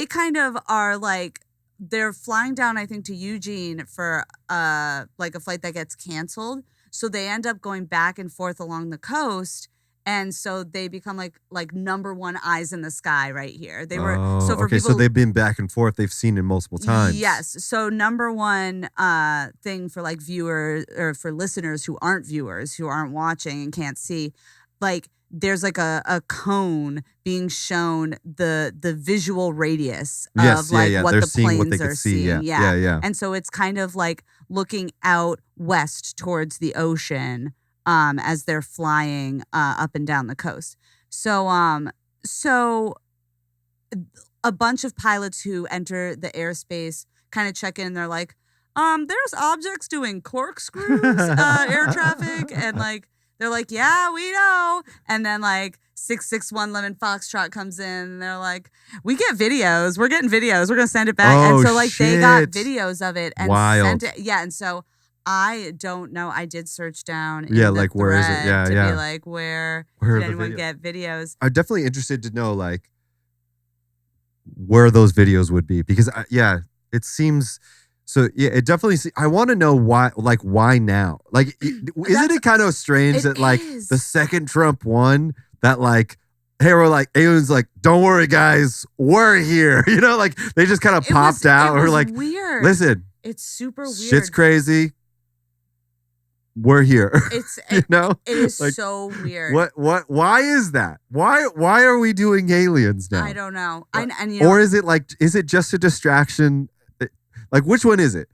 kind of are like, they're flying down, I think, to Eugene for like a flight that gets canceled. So they end up going back and forth along the coast. And so they become like number one eyes in the sky right here. They were so for people, so they've been back and forth. They've seen it multiple times. Yes. So number one thing for like viewers or for listeners who aren't viewers, who aren't watching and can't see, like there's like a cone being shown the visual radius of what they're the seeing planes what they are could see. seeing. Yeah. And so it's kind of like looking out west towards the ocean as they're flying up and down the coast. So a bunch of pilots who enter the airspace kind of check in and they're like, there's objects doing corkscrews, air traffic, and like they're like, yeah, we know. And then like 661 Lemon Foxtrot comes in, and they're like, we get videos. We're getting videos. We're gonna send it back. And so like they got videos of it and sent it. Yeah, and so I don't know. I did search down. In the like where is it? Yeah, to yeah. be like, where Where did are the anyone videos? get videos? I'm definitely interested to know like where those videos would be because it seems so. Yeah, it definitely. I want to know why. Like why now? Like isn't it kind of strange that like the second Trump won that like. Hey, we're like, aliens like, don't worry, guys, we're here. You know, like they just kind of popped out. We're like, weird. Listen, it's super weird. Shit's crazy. We're here. It's you know, it is like, so weird. Why is that? Why are we doing aliens now? I don't know. And you or know, is it just a distraction? Like, which one is it?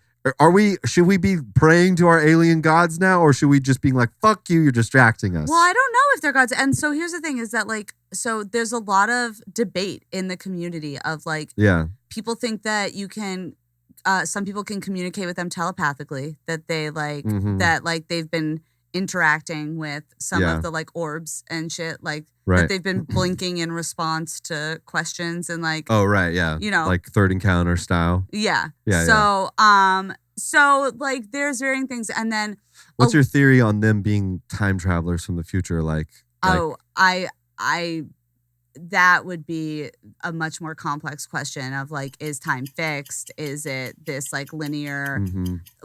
Should we be praying to our alien gods now, or should we just be like, fuck you, you're distracting us? well, I don't know if they're gods. And so here's the thing is that like, so there's a lot of debate in the community of like, people think that you can, some people can communicate with them telepathically, that they like, that like they've been interacting with some of the like orbs and shit, like that they've been blinking in response to questions and like, you know, like third encounter style. So like there's varying things. And then what's your theory on them being time travelers from the future? I that would be a much more complex question of like, is time fixed? Is it this like linear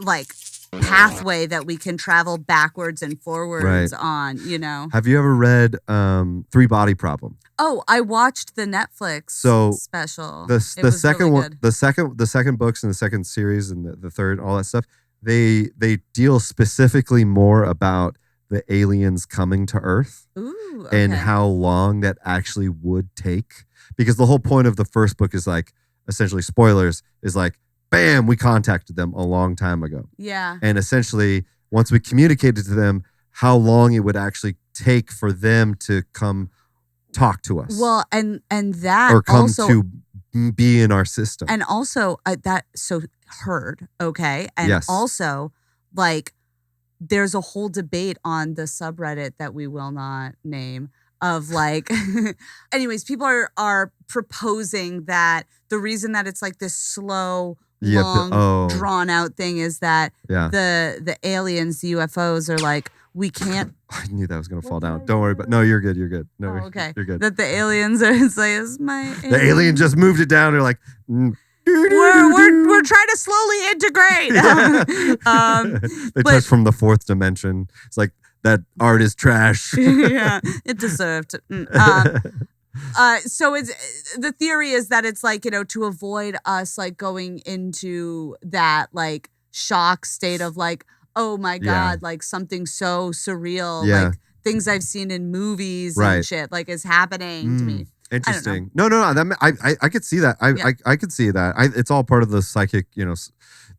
like pathway that we can travel backwards and forwards on, you know? Have you ever read Three Body Problem? Oh, I watched the Netflix special. The second one, the second books and the second series and the third, all that stuff, they deal specifically more about the aliens coming to Earth and how long that actually would take. Because the whole point of the first book is like, essentially spoilers, is like, bam, we contacted them a long time ago. Yeah. And essentially, once we communicated to them, how long it would actually take for them to come talk to us. Well, and that or come also, to be in our system. And also that heard, okay? And also like there's a whole debate on the subreddit that we will not name of like anyways, people are proposing that the reason that it's like this slow long drawn out thing is that the aliens, the UFOs are like, we can't. I knew that was gonna fall down. Don't worry, but no, you're good. You're good. No, okay. You're good. That the aliens are is my alien. The alien just moved it down. They're like, we're trying to slowly integrate. They touched from the fourth dimension. It's like that art is trash. Yeah, it deserved. So it's the theory is that it's like, you know, to avoid us like going into that like shock state of like, oh my God, like something so surreal, like things I've seen in movies and shit, like is happening to me. Interesting. No. I could see that. I could see that. It's all part of the psychic, you know.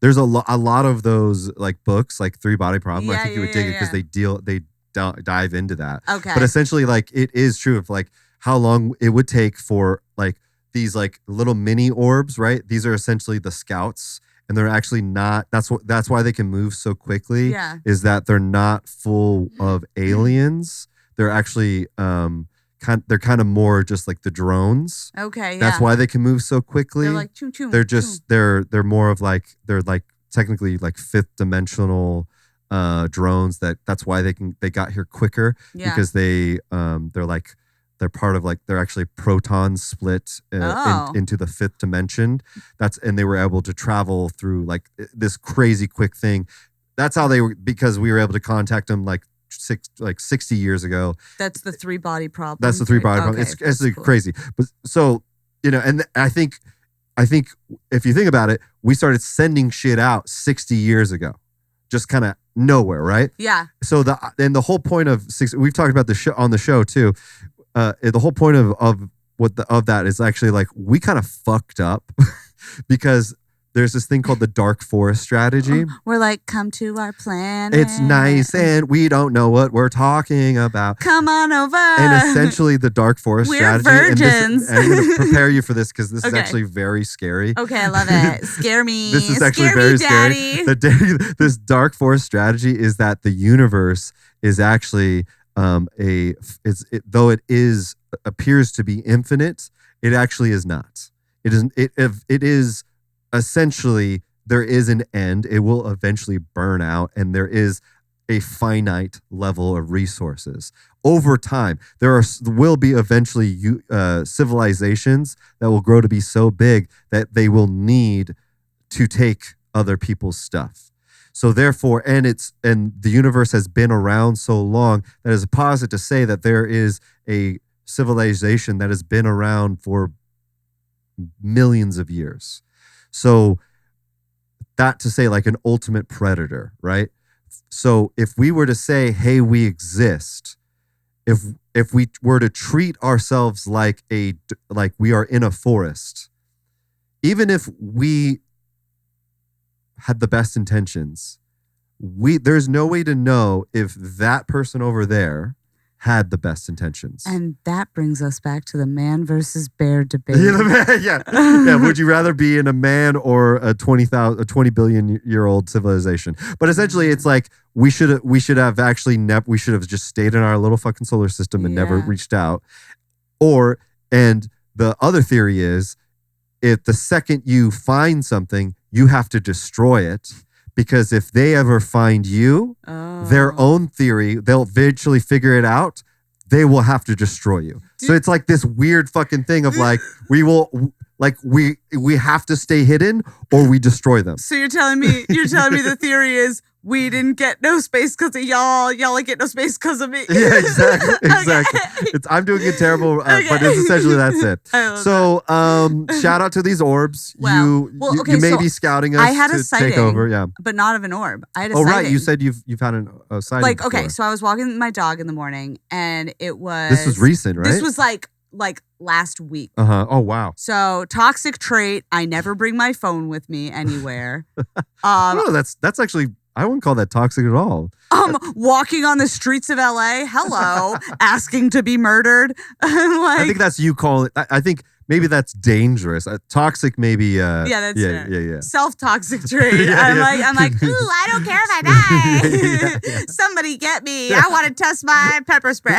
There's a lot of those like books, like Three Body Problem. I think you would dig it because they dive into that. Okay. But essentially, like it is true of like how long it would take for like these like little mini orbs, right? These are essentially the scouts. And they're actually not. That's why they can move so quickly. Yeah. Is that they're not full of aliens. They're actually they're kind of more just like the drones. Okay. That's why they can move so quickly. They're like choo choo. They're just they're more of like they're like technically like fifth dimensional drones. That's why they got here quicker because they're like. They're part of like they're actually protons split into the fifth dimension. And they were able to travel through like this crazy quick thing. That's how they were, because we were able to contact them like 60 years ago. That's the Three Body Problem. That's the Three Body Problem. It's cool. Crazy. But so, you know, and I think if you think about it, we started sending shit out 60 years ago, just kind of nowhere, right? Yeah. So the whole point of we've talked about on the show too. The whole point of that is actually like we kind of fucked up because there's this thing called the dark forest strategy. We're like, come to our planet. It's nice and we don't know what we're talking about. Come on over. And essentially the dark forest We're strategy. virgins. And I'm going to prepare you for this because this is Okay. actually very scary. Okay, I love it. Scare me. This is actually Scare very me, scary. Daddy. This dark forest strategy is that the universe is actually though it is appears to be infinite, it actually is not. It is essentially there is an end. It will eventually burn out, and there is a finite level of resources. Over time, will be eventually civilizations that will grow to be so big that they will need to take other people's stuff. So therefore, and the universe has been around so long that it's positive to say that there is a civilization that has been around for millions of years. So that to say, like an ultimate predator, right? So if we were to say, hey, we exist, if we were to treat ourselves like we are in a forest, even if we had the best intentions, there's no way to know if that person over there had the best intentions. And that brings us back to the man versus bear debate. Yeah. Would you rather be in a man or a 20 billion year old civilization? But essentially, it's like we should have just stayed in our little fucking solar system and never reached out. And the other theory is, if the second you find something, you have to destroy it. Because if they ever find you, their own theory, they'll eventually figure it out. They will have to destroy you. So it's like this weird fucking thing of like, we have to stay hidden or we destroy them. So you're telling me the theory is we didn't get no space because of y'all. Y'all ain't get no space because of me. Yeah, exactly. I'm doing it terrible, but it's essentially that's it. So shout out to these orbs. You may be scouting us to take over. But not of an orb. I had a sighting. sighting. Right. You said you've had a sighting. Okay, so I was walking my dog in the morning and it was... This was recent, right? This was like last week. Oh, wow. So toxic trait, I never bring my phone with me anywhere. No, that's actually... I wouldn't call that toxic at all. Walking on the streets of LA, hello, asking to be murdered. I think that's you call it. I think maybe that's dangerous. Toxic, maybe. That's fair. Yeah. Self-toxic trait. I'm like, ooh, I don't care if I die. Somebody get me. I want to test my pepper spray.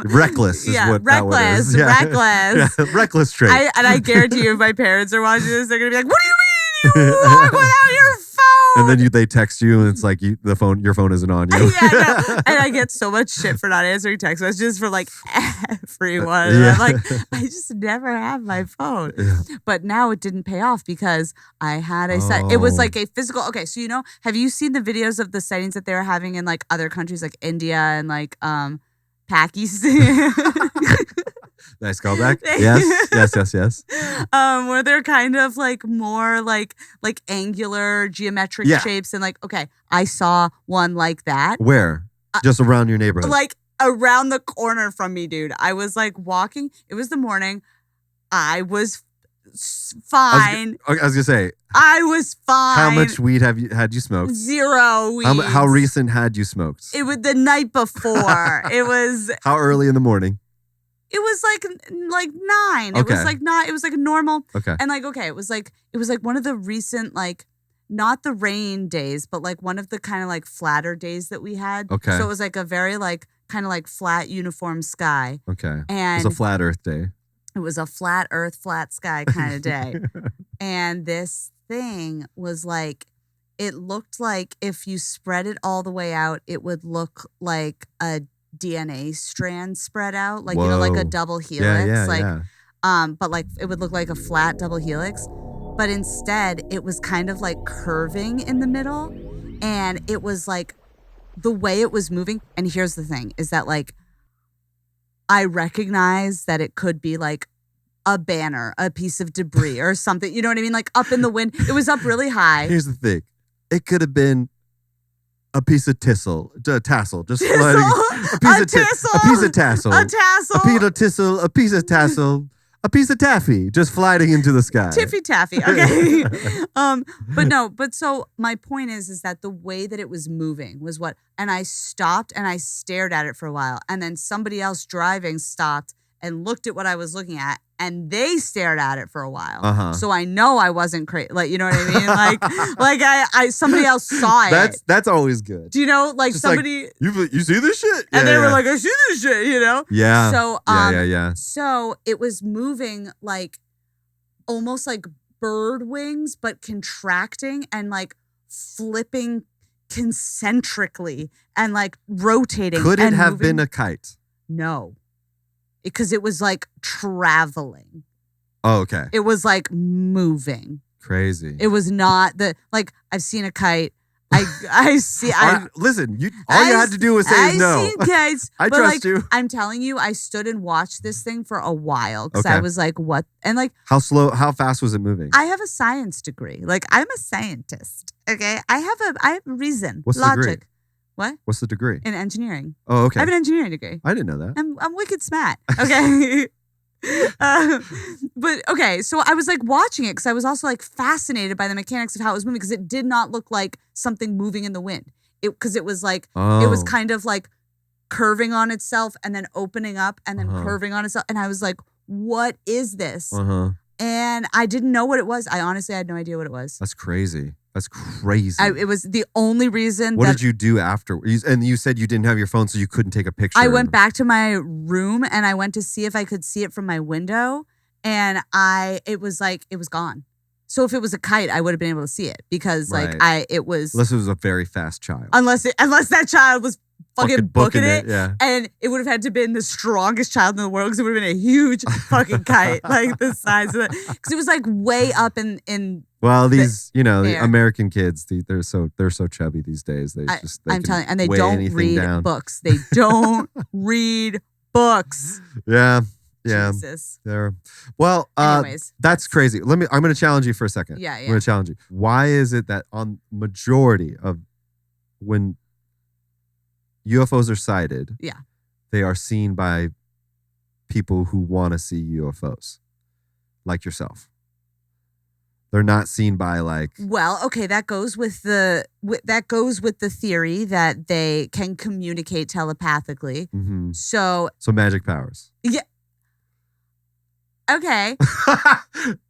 Reckless is what reckless, that word is. Reckless. Yeah. Reckless trait. I guarantee you, if my parents are watching this, they're gonna be like, "What do you mean you walk without your phone?" And then they text you, and it's like your phone isn't on you. And I get so much shit for not answering text messages for like everyone. Yeah. I'm like, I just never have my phone. Yeah. But now it didn't pay off because I had a sight. It was like a physical. Okay, so have you seen the videos of the sightings that they were having in like other countries like India and like Pakistan? Nice callback. Yes. Where they're kind of like more like angular geometric shapes and like, okay, I saw one like that. Where? Just around your neighborhood? Like around the corner from me, dude. I was like walking. It was the morning. I was fine. I was gonna say. I was fine. How much weed had you smoked? 0 weed. How recent had you smoked? It was the night before. It was. How early in the morning? It was like 9. Okay. It was like 9. It was like a normal. Okay. And like, okay, it was like one of the recent, like, not the rain days, but like one of the kind of like flatter days that we had. Okay. So it was like a very like kind of like flat uniform sky. Okay. And it was a flat Earth day. It was a flat Earth, flat sky kind of day. And this thing was like, it looked like if you spread it all the way out, it would look like a DNA strand spread out, like like a double helix, but like it would look like a flat double helix, but instead it was kind of like curving in the middle, and it was like the way it was moving. And here's the thing: is that like I recognize that it could be like a banner, a piece of debris, or something. You know what I mean? Like up in the wind. It was up really high. Here's the thing: it could have been a piece of tassel, just tassel? like a piece of tassel, a tassel, a piece of tassel, a piece of taffy just flying into the sky. Tiffy taffy. Okay. But so my point is that the way that it was moving was and I stopped and I stared at it for a while, and then somebody else driving stopped and looked at what I was looking at, and they stared at it for a while. So I know I wasn't crazy. Like, you know what I mean? Like I somebody else saw it. That's always good. Do you know, like Just somebody you see this shit? and they were like, I see this shit, you know? Yeah. So yeah. So it was moving like almost like bird wings, but contracting and like flipping concentrically and like rotating. Could it and have moving. been a kite? No. Because it was like traveling. Oh, okay. It was like moving. Crazy. It was not like I've seen a kite. Listen, all you had to do was say no. I've seen kites. I trust you. I'm telling you, I stood and watched this thing for a while because Okay. I was like, what? And like, how fast was it moving? I have a science degree. Like, I'm a scientist. Okay. I have a reason. What's the logic. degree? What? What's the degree? In engineering. Oh, okay. I have an engineering degree. I didn't know that. I'm wicked smart. Okay. But okay, so I was like watching it because I was also like fascinated by the mechanics of how it was moving because it did not look like something moving in the wind. Because it was like it was kind of like curving on itself and then opening up and then curving on itself, and I was like, "What is this?" And I didn't know what it was. I honestly had no idea what it was. That's crazy. That's crazy. It was the only reason. What did you do after? And you said you didn't have your phone, so you couldn't take a picture. I went back to my room and I went to see if I could see it from my window, and it was gone. So if it was a kite, I would have been able to see it because it was unless it was a very fast child. Unless that child was fucking booking it, yeah. And it would have had to been the strongest child in the world because it would have been a huge fucking kite, like the size of it. Because it was like way up in. Well, these the American kids, they're so chubby these days. I'm telling you, and they don't read books. They don't read books. Yeah. Jesus. There. Well, anyways, that's crazy. I'm going to challenge you for a second. Yeah. I'm going to challenge you. Why is it that on majority of when UFOs are sighted, they are seen by people who want to see UFOs, like yourself? They're not seen by like. Well, okay, that goes with the theory that they can communicate telepathically. Mm-hmm. So magic powers. Yeah. Okay. All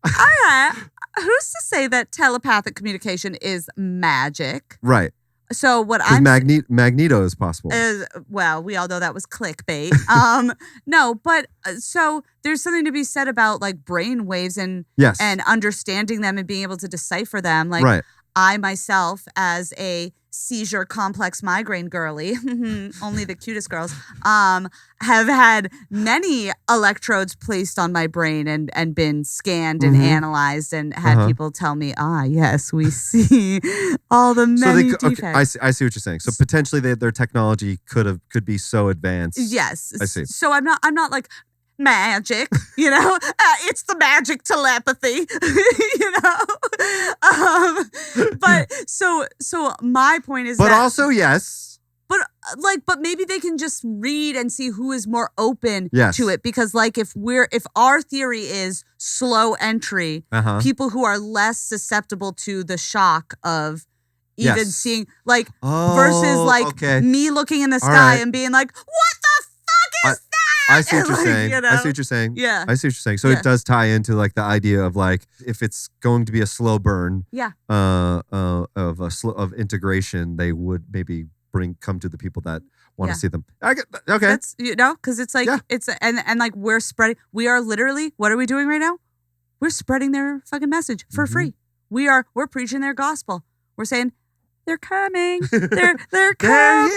right. Who's to say that telepathic communication is magic? Right. So what Magneto is possible. Well, we all know that was clickbait. No, but so there's something to be said about like brain waves and understanding them and being able to decipher them. Like I myself, as a seizure complex migraine girly, only the cutest girls, have had many electrodes placed on my brain and been scanned and analyzed and had people tell me, yes, we see all the many defects. I see what you're saying. So potentially their technology could be so advanced. Yes. I see. So I'm not like magic, it's the magic telepathy, but so my point is but also yes, but maybe they can just read and see who is more open yes. to it, because like if our theory is slow entry, people who are less susceptible to the shock of even seeing like versus like me looking in the sky and being like, what the fuck is that? I see what you're saying. I see what you're saying. Yeah. I see what you're saying. So it does tie into like the idea of like if it's going to be a slow burn of integration, they would maybe come to the people that want to see them. Okay. That's because it's like it's and like we are literally, what are we doing right now? We're spreading their fucking message for free. We're preaching their gospel. We're saying they're coming. They're coming. They're coming.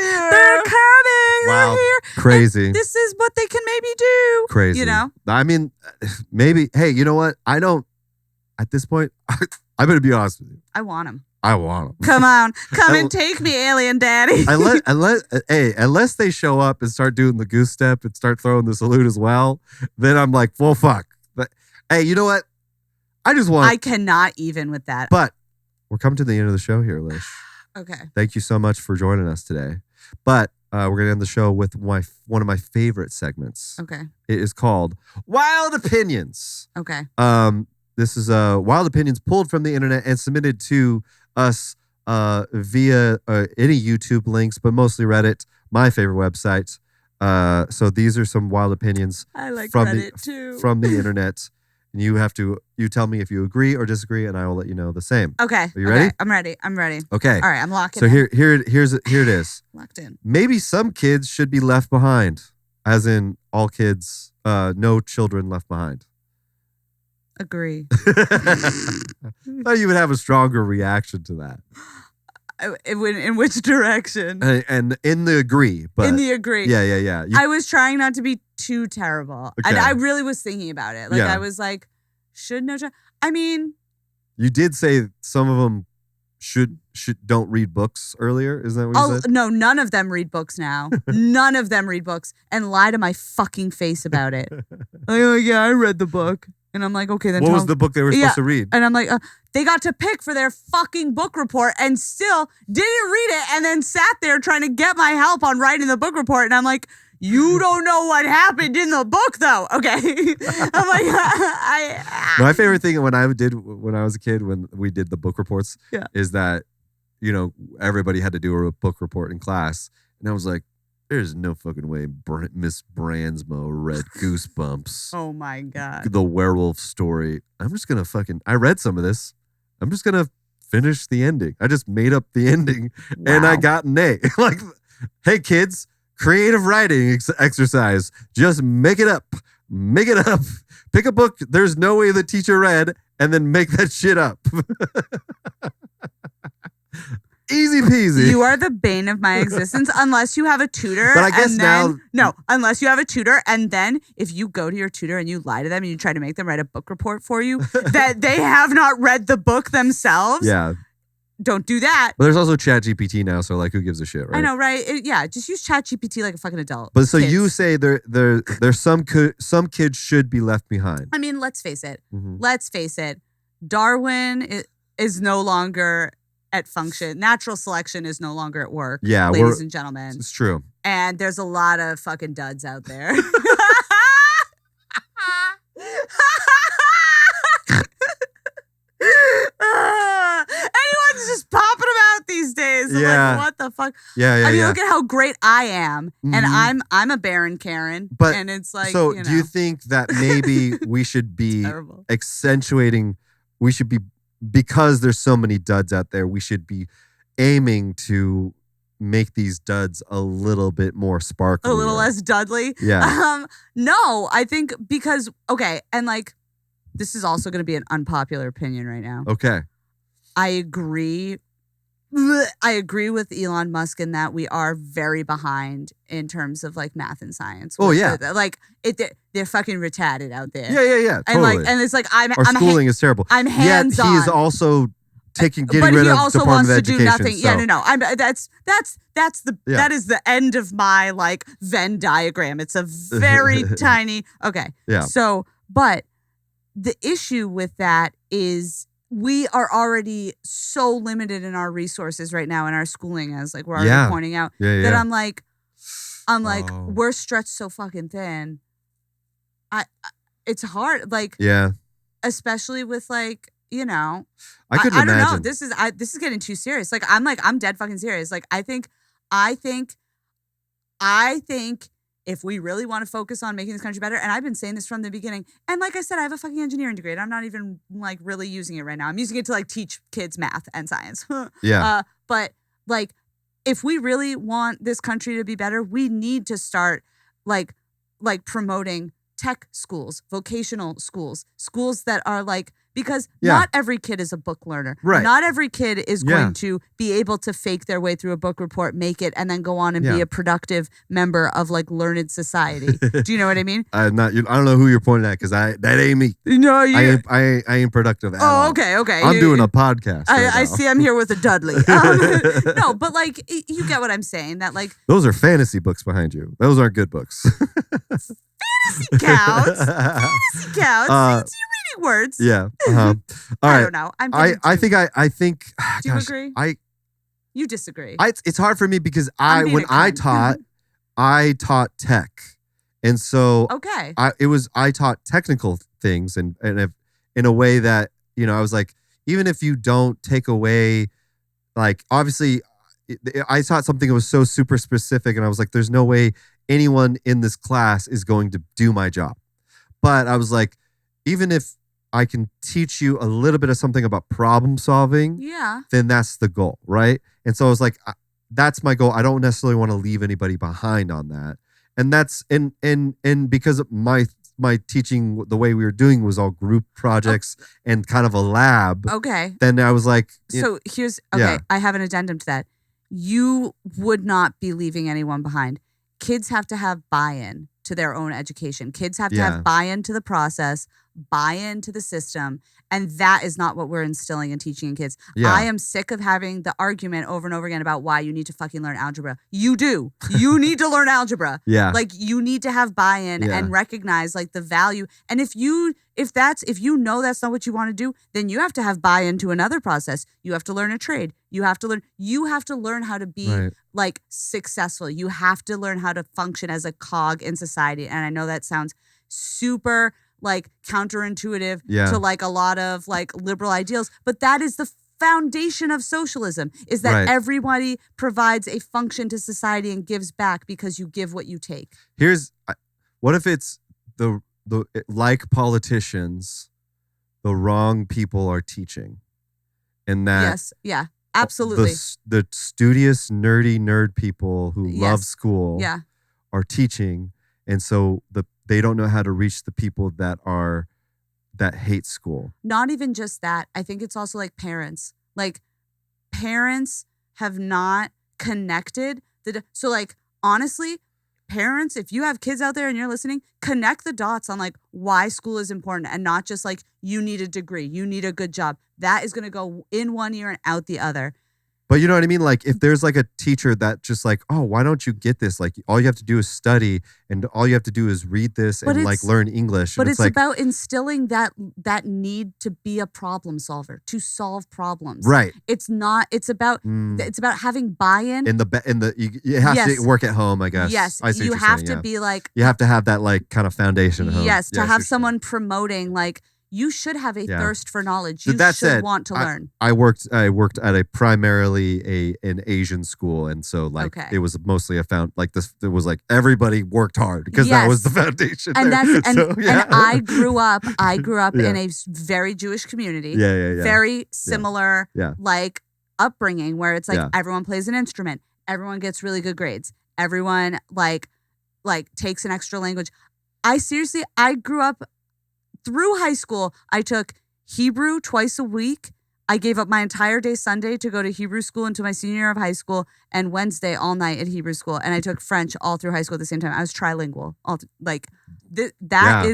Wow. They're here. Crazy. And this is what they can maybe do. Crazy. I mean, maybe, hey, you know what? I don't, at this point, I'm going to be honest with you. I want them. Come on. Come and take me, alien daddy. Unless they show up and start doing the goose step and start throwing the salute as well, then I'm like, well, fuck. But hey, you know what? I cannot even with that. But we're coming to the end of the show here, Lish. Okay. Thank you so much for joining us today. But we're gonna end the show with one of my favorite segments. Okay. It is called Wild Opinions. Okay. This is wild opinions pulled from the internet and submitted to us via any YouTube links, but mostly Reddit, my favorite website. So these are some wild opinions I like from Reddit too. from the internet. And you tell me if you agree or disagree, and I will let you know the same. Okay. Are you ready? I'm ready. Okay. All right, I'm locking So in. here it is. Locked in. Maybe some kids should be left behind, as in all kids, no children left behind. Agree. Thought you would have a stronger reaction to that. In which direction? And in the agree, but In the agree. Yeah. I was trying not to be too terrible. Okay. I really was thinking about it. Like Yeah. I was like, should no child? I mean, You did say some of them should don't read books earlier. Is that what you said? no, none of them read books now. None of them read books and lie to my fucking face about it. Like, oh yeah, I read the book. And I'm like, okay, then What was the book they were supposed Yeah. to read? And I'm like, they got to pick for their fucking book report and still didn't read it and then sat there trying to get my help on writing the book report. And I'm like, you don't know what happened in the book though. Okay. I'm like, My favorite thing when I was a kid, when we did the book reports, Yeah. is that, everybody had to do a book report in class. And I was like, there's no fucking way Miss Bransmo read Goosebumps. oh my God. The werewolf story. I read some of this. I'm just going to finish the ending. I just made up the ending and I Wow. got an A. Like, hey kids, creative writing exercise. Just make it up. Make it up. Pick a book there's no way the teacher read and then make that shit up. Easy peasy. You are the bane of my existence unless you have a tutor. But I guess and then, No, unless you have a tutor. And then if you go to your tutor and you lie to them and you try to make them write a book report for you that they have not read the book themselves. Yeah. Don't do that. But there's also ChatGPT now, so like who gives a shit, right? I know, right? Yeah, just use ChatGPT like a fucking adult. But so Kids. you say there's some kids should be left behind. I mean, let's face it. Mhm. Let's face it. Darwin is no longer at function. Natural selection is no longer at work. Yeah, ladies and gentlemen. It's true. And there's a lot of fucking duds out there. Anyone's just popping them out these days. I'm Yeah. like, what the fuck? Yeah. I mean, look at how great I am, and Mhm. I'm a barren Karen. But and it's like, so you do you know, think that maybe we should be terrible. accentuating? We should be, because there's so many duds out there, we should be aiming to make these duds a little bit more sparkly. A little less Dudley. Yeah. No, I think because and like this is also going to be an unpopular opinion right now. Okay. I agree with Elon Musk in that we are very behind in terms of like math and science. Oh, yeah. They're fucking retarded out there. Yeah. And Totally. like, and it's like Our schooling is terrible. I'm Yet hands-on. he's also getting but rid he of also Department wants of to do Education. nothing. So. Yeah, no. Yeah. That is the end of my like Venn diagram. It's a very tiny. Okay. Yeah. So, but the issue with that is we are already so limited in our resources right now in our schooling, as like we're already pointing out. Yeah. That I'm like, Oh. we're stretched so fucking thin. It's hard, like, Yeah. especially with like, you know, I couldn't I don't know. imagine. This is getting too serious. Like, I'm dead fucking serious. Like, I think if we really want to focus on making this country better, and I've been saying this from the beginning, and like I said, I have a fucking engineering degree, and I'm not even like really using it right now. I'm using it to like teach kids math and science. Yeah. But like, if we really want this country to be better, we need to start like promoting tech schools, vocational schools that are like, because not every kid is a book learner. Right. Not every kid is going to be able to fake their way through a book report, make it, and then go on and be a productive member of like learned society. Do you know what I mean? I don't know who you're pointing at, because that ain't me. No, I ain't productive at all. okay. I'm doing a podcast. I see. I'm here with a Dudley. No, but like you get what I'm saying. That like those are fantasy books behind you. Those aren't good books. fantasy counts. Fantasy counts. You're reading words. Yeah. All right. I don't know. I think. Do you gosh, agree? You disagree. It's hard for me because I'm being when a cunt. I taught tech, and so Okay. I taught technical things, and in a way that I was like, even if you don't take away, like obviously, I taught something that was so super specific, and I was like, there's no way anyone in this class is going to do my job, but I was like, even if I can teach you a little bit of something about problem solving, then that's the goal, right? And so I was like, that's my goal. I don't necessarily want to leave anybody behind on that. And that's and because of my teaching, the way we were doing was all group projects and kind of a lab. Okay. Then I was like, so here's okay. I have an addendum to that. You would not be leaving anyone behind. Kids have to have buy-in to their own education. Kids have to have buy-in to the process, buy-in to the system, and that is not what we're instilling and teaching in kids. I am sick of having the argument over and over again about why you need to fucking learn algebra. You do. You need to learn algebra. Like you need to have buy-in and recognize like the value. And if you know that's not what you want to do, then you have to have buy-in to another process. You have to learn a trade. You have to learn how to be like successful. You have to learn how to function as a cog in society. And I know that sounds super like counterintuitive to like a lot of like liberal ideals, but that is the foundation of socialism, is that everybody provides a function to society and gives back because you give what you take. What if it's the like politicians, the wrong people are teaching, and that absolutely the studious nerd people who love school are teaching, and so they don't know how to reach the people that hate school. Not even just that. I think it's also like parents. Like parents have not connected so like honestly, parents, if you have kids out there and you're listening, connect the dots on like why school is important and not just like you need a degree, you need a good job. That is going to go in one ear and out the other. But you know what I mean? Like if there's like a teacher that just like, oh, why don't you get this? Like all you have to do is study and all you have to do is read this and like learn English. But it's like, about instilling that need to be a problem solver, to solve problems. Right. It's about having buy-in. You have to work at home, I guess. Yes. I see you what you're have saying, to be like, you have to have that like kind of foundation at home. Yes. To have someone promoting like, you should have a thirst for knowledge. You should want to learn. I worked at a primarily an Asian school, and so like it was mostly it was like everybody worked hard because that was the foundation. And I grew up in a very Jewish community. Very similar like upbringing where it's like everyone plays an instrument, everyone gets really good grades, everyone like takes an extra language. I grew up. Through high school, I took Hebrew twice a week. I gave up my entire day Sunday to go to Hebrew school into my senior year of high school, and Wednesday all night at Hebrew school. And I took French all through high school at the same time. I was trilingual. That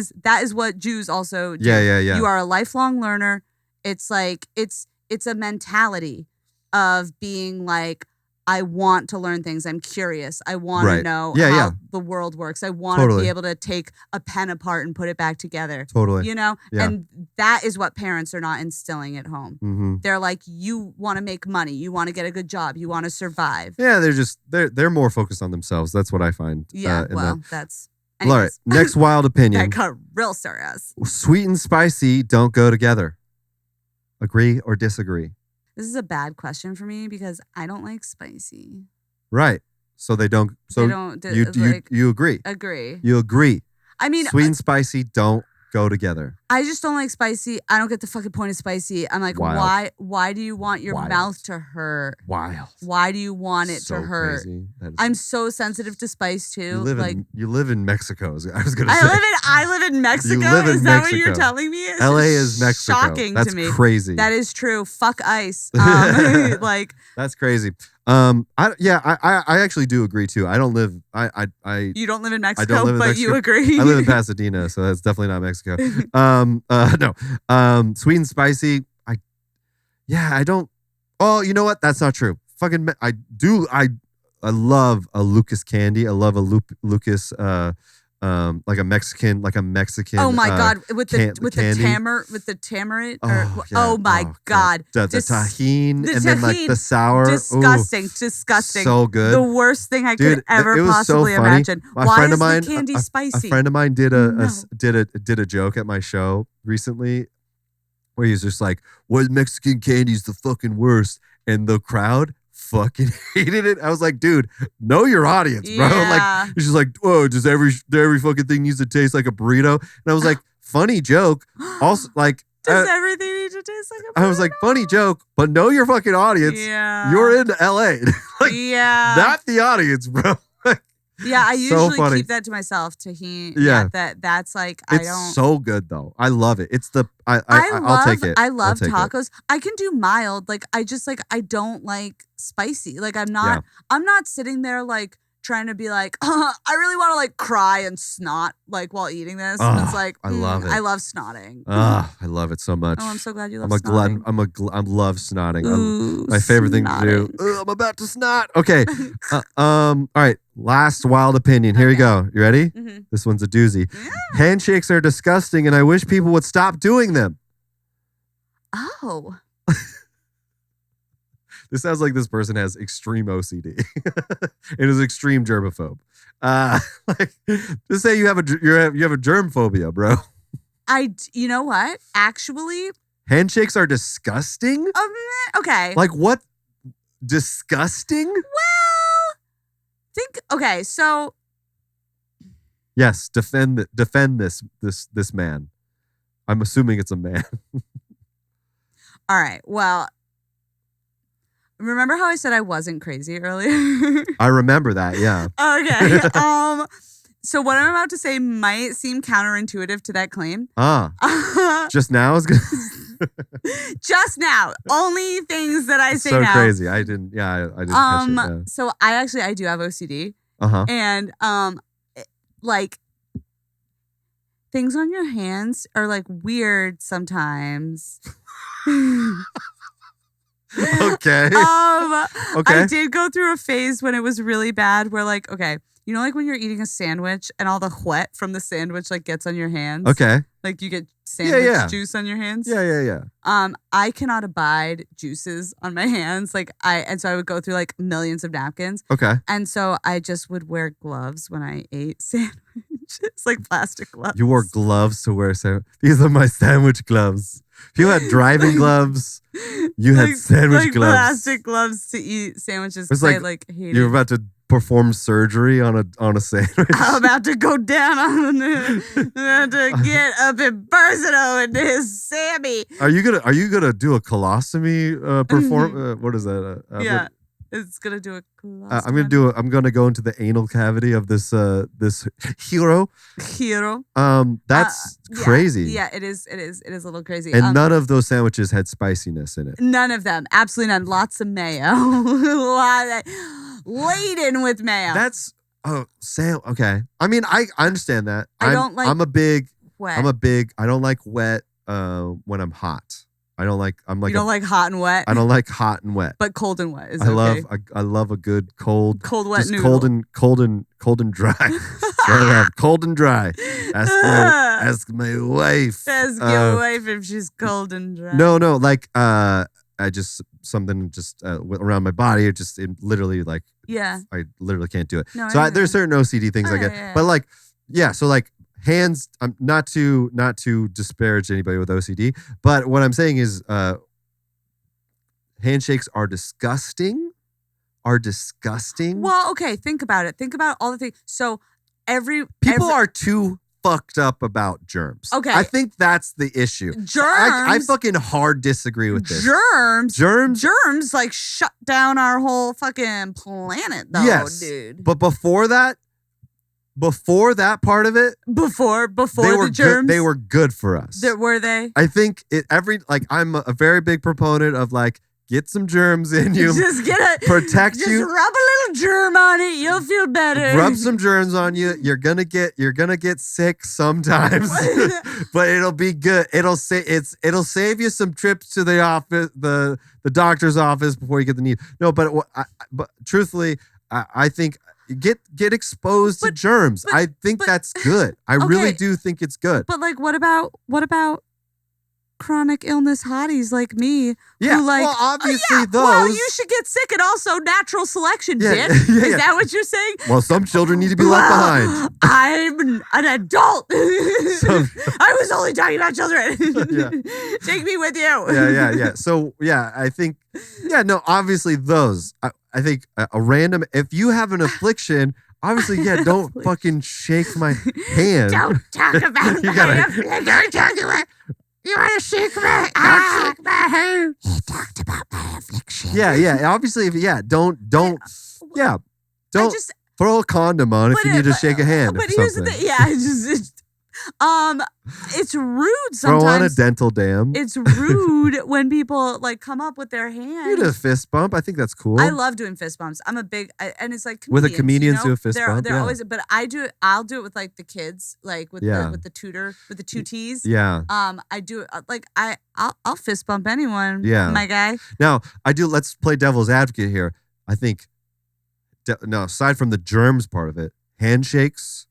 is what Jews also do. You are a lifelong learner. It's like it's a mentality of being like, I want to learn things. I'm curious. I want to know how the world works. I want to be able to take a pen apart and put it back together. Totally. You know? Yeah. And that is what parents are not instilling at home. Mm-hmm. They're like, you want to make money. You want to get a good job. You want to survive. Yeah, they're more focused on themselves. That's what I find. Yeah, that's... Anyways. All right, next wild opinion. That got real serious. Sweet and spicy don't go together. Agree or disagree? This is a bad question for me because I don't like spicy. Right. So they don't. So you agree. Agree. You agree. I mean, sweet and spicy don't go together. I just don't like spicy. I don't get the fucking point of spicy. I'm like, Wild. why do you want your mouth to hurt? Wild. Why do you want it to hurt? Crazy. I'm so sensitive to spice too. You live in Mexico. I was gonna say. I live in Mexico. You live in is that what you're telling me? It's LA is Mexico. Shocking That's to me. Crazy. That is true. Fuck ice. That's crazy. I actually do agree too. I don't live. You don't live in Mexico, I don't live in Mexico. You agree. I live in Pasadena, so that's definitely not Mexico. No. Sweet and spicy. I don't. Oh, you know what? That's not true. Fucking, I love a Lucas candy. I love a Lucas like a Mexican. Oh my God! With the candy. tamarind. Oh, yeah. Oh my God! The tahini and then like the sour. Disgusting. So good. The worst thing I could ever it was possibly so funny. imagine. A Why friend is of mine, the candy spicy? A friend of mine did a joke at my show recently, where he was just like, "What Mexican candy is the fucking worst?" And the crowd fucking hated it. I was like, dude, know your audience, bro. Yeah. Like, it's just like, whoa, does every fucking thing needs to taste like a burrito? And I was like, funny joke. Also, like, does everything need to taste like a burrito? I was like, funny joke, but know your fucking audience. Yeah. You're in LA. Like, yeah. not the audience, bro. Yeah, I usually funny. keep that to myself. Tahini. Yeah. That's like It's so good though. I love it. It's the I'll take it. I love take tacos. it. I can do mild. Like I don't like spicy. Like I'm not sitting there like trying to be like, I really want to like cry and snot like while eating this. And it's like I love it. I love snotting. I love it so much. Oh, I'm so glad you love I'm a snotting. glutton. I love snotting. Ooh, my favorite thing to do. I'm about to snot. Okay. All right. Last wild opinion. Here we go. You ready? Mm-hmm. This one's a doozy. Yeah. Handshakes are disgusting, and I wish people would stop doing them. Oh. This sounds like this person has extreme OCD and is extreme germaphobe. Like, just say you have a germ phobia, bro. You know what? Actually, handshakes are disgusting. Okay. Like what? Disgusting? Well, okay. So yes, defend this man. I'm assuming it's a man. All right. Well. Remember how I said I wasn't crazy earlier? I remember that, yeah. Okay. So what I'm about to say might seem counterintuitive to that claim. Just now is good. Just now. Only things that I say so now. So crazy. I didn't catch it. Yeah. So I do have OCD. Uh-huh. And like things on your hands are like weird sometimes. Okay. Okay. I did go through a phase when it was really bad where like, okay, you know, like when you're eating a sandwich and all the wet from the sandwich like gets on your hands. Okay. Like you get sandwich juice on your hands. Yeah. I cannot abide juices on my hands. So I would go through like millions of napkins. Okay. And so I just would wear gloves when I ate sandwiches, like plastic gloves. You wore gloves to wear sandwich. These are my sandwich gloves. If you had driving gloves, you had sandwich gloves. Plastic gloves to eat sandwiches. It's like you're about to perform surgery on a sandwich. I'm about to go down on it. I'm about to get up in personal with this Sammy. Are you gonna do a colostomy perform? What is that? Yeah. It's gonna do a I'm gonna go into the anal cavity of this hero. That's crazy. Yeah, it is a little crazy. And none of those sandwiches had spiciness in it. None of them. Absolutely none. Lots of mayo. Laden with mayo. That's okay. I mean, I understand that. I don't like wet. I don't like wet when I'm hot. You don't like hot and wet? I don't like hot and wet. But cold and wet is okay. I love a good cold wet just noodle. Cold and dry. I love cold and dry. Ask my wife. Ask your wife if she's cold and dry. No, like I just something just around my body. It literally like I literally can't do it. No, so there's certain OCD things I get, but like so like. Hands, not to disparage anybody with OCD, but what I'm saying is handshakes are disgusting. Well, okay, think about it. Think about all the things. So people are too fucked up about germs. Okay. I think that's the issue. Germs. I fucking hard disagree with this. Germs like shut down our whole fucking planet though, yes, dude. But before that part of it, before the germs, they were good for us. Were they? I think I'm a very big proponent of like get some germs in you, protect you. Just rub a little germ on it, you'll feel better. Rub some germs on you. You're gonna get sick sometimes, but it'll be good. It'll save you some trips to the office, the doctor's office before you get the need. No, but truthfully. I think get exposed to germs. I think that's good. I really do think it's good. But like, what about chronic illness hotties like me? Yeah, who like, well, obviously those. Well, you should get sick, and also natural selection, bitch. Is that what you're saying? Well, some children need to be left behind. I'm an adult. I was only talking about children. Take me with you. Yeah. So I think, obviously those. I think a random. If you have an affliction. Obviously, don't fucking shake my hand. Don't talk about Don't talk about. You want to shake my? Don't shake my hand. He talked about my affliction. Yeah. Obviously, don't throw a condom on if you need to shake a hand. But here's the thing. It's rude sometimes. Throw on a dental dam. It's rude when people like come up with their hands. You do a fist bump. I think that's cool. I love doing fist bumps. I'm a big, and it's like with a comedian do a fist bump. They're always, but I'll do it with like the kids, like with the tutor, with the two T's. Yeah. I do it like I'll fist bump anyone. Yeah. My guy. Now let's play devil's advocate here. I think, aside from the germs part of it, handshakes.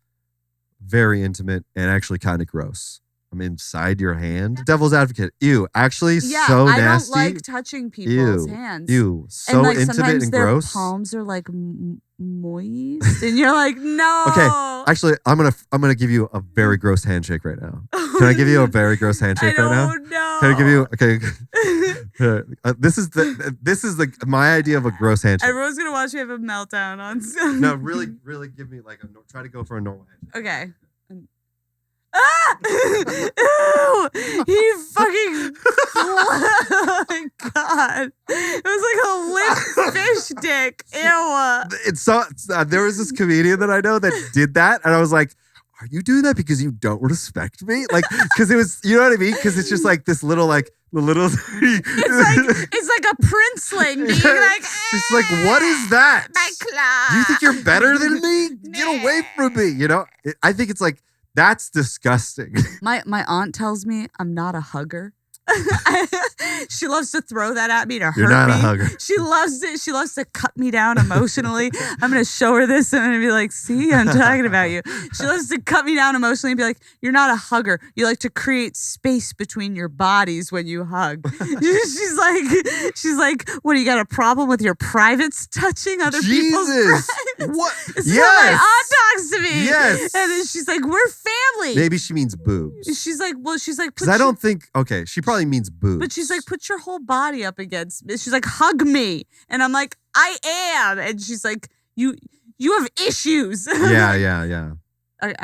Very intimate and actually kind of gross. I'm inside your hand. Devil's advocate. Ew. Actually, so nasty. I don't like touching people's hands. Ew. So and, like, intimate and gross. Their palms are like moist, and you're like, no. Okay. Actually, I'm gonna give you a very gross handshake right now. Can I give you a very gross handshake right now? No. Can I give you? Okay. This is my idea of a gross handshake. Everyone's gonna watch me have a meltdown on. No, really give me like try to go for a normal handshake. Okay. Ew! He fucking. Oh my god! It was like a limp fish dick. Ew! It's so. There was this comedian that I know that did that, and I was like, "Are you doing that because you don't respect me?" Like, because it was, you know what I mean? Because it's just like this little like. It's like a princeling being like, it's like, what is that? My claw. Do you think you're better than me? Get away from me. You know, I think it's like, that's disgusting. My aunt tells me I'm not a hugger. She loves to throw that at me to hurt me. You're not a hugger. She loves it. She loves to cut me down emotionally. I'm going to show her this and I'm going to be like, see, I'm talking about you. She loves to cut me down emotionally and be like, you're not a hugger. You like to create space between your bodies when you hug. She's like, what, do you got a problem with your privates touching other people's privates? What? This is how my aunt talks to me. Yes. And then she's like, we're family. Maybe she means boobs. She's like, because I don't think, okay, she probably means boobs. But she's like, put your whole body up against me. She's like, hug me. And I'm like, I am. And she's like, you have issues. Yeah.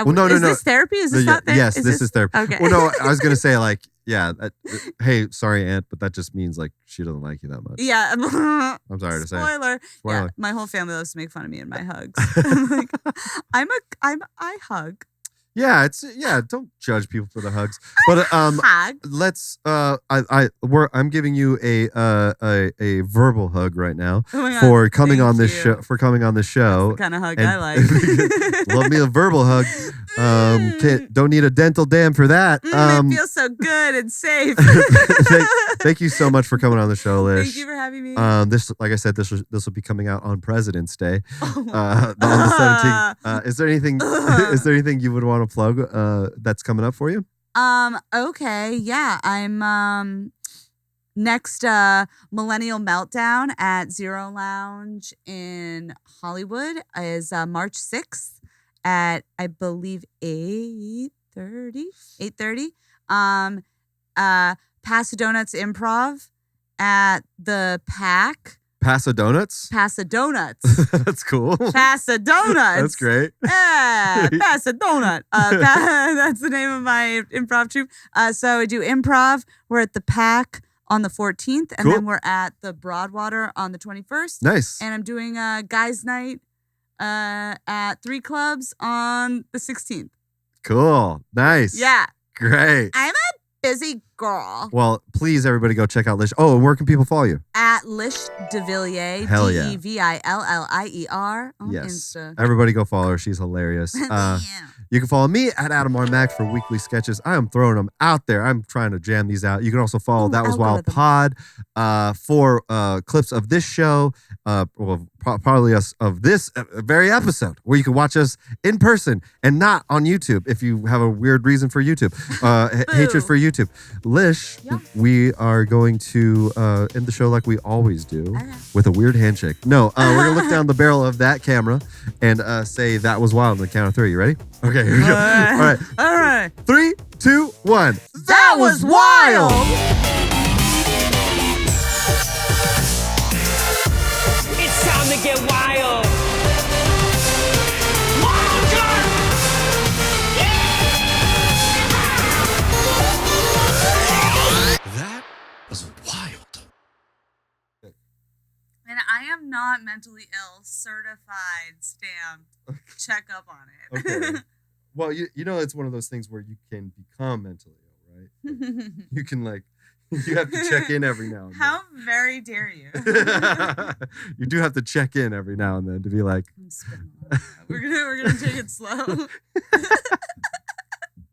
No. Is this therapy? Is this not therapy? Yes, this is therapy. Okay. Well, no, I was going to say like, hey, sorry, Aunt, but that just means like she doesn't like you that much. Yeah. I'm sorry to say. Spoiler. Yeah, my whole family loves to make fun of me and my hugs. I'm like, I hug. Yeah, don't judge people for the hugs. But let's I'm giving you a verbal hug right now for coming on this show. For coming on the show. That's the kind of hug I like. Love me a verbal hug. Don't need a dental dam for that. It feels so good and safe. Thank you so much for coming on the show, Lish. Thank you for having me. This, like I said, this will be coming out on President's Day, on the 17th. Is there anything you would want to plug that's coming up for you? Okay, yeah, I'm next Millennial Meltdown at Zero Lounge in Hollywood is March 6th at, I believe, 8:30. Pasadonuts Improv at the Pack. Pasadonuts? Pasadonuts. That's cool. Pasadonuts. That's great. Yeah, Pasadonut. That's the name of my improv troupe. So I do improv. We're at the Pack on the 14th, and then we're at the Broadwater on the 21st. Nice. And I'm doing a guys' night at 3 clubs on the 16th. Cool. Nice. Yeah. Great. I'm a busy Girl. Well, please, everybody, go check out Lish. Oh, and where can people follow you? At Lish DeVilliers. Hell yeah. DeVillier on Yes. Insta. Everybody go follow her. She's hilarious. You can follow me at Adam R. Mac for weekly sketches. I am throwing them out there. I'm trying to jam these out. You can also follow That Was Wild Pod for clips of this show, probably us of this very episode, where you can watch us in person and not on YouTube if you have a weird reason for YouTube, hatred for YouTube. Lish, we are going to end the show like we always do with a weird handshake. No, we're going to look down the barrel of that camera and say That Was Wild on the count of 3. You ready? Okay, here we go. All right. 3, 2, 1. That was wild! It's time to get wild. That was wild. And I am not mentally ill, certified, stamped. Check up on it. Okay. Well, you know, it's one of those things where you can become mentally ill, right? You can you have to check in every now and then. How very dare you? You do have to check in every now and then to be like. I'm spitting. We're gonna take it slow.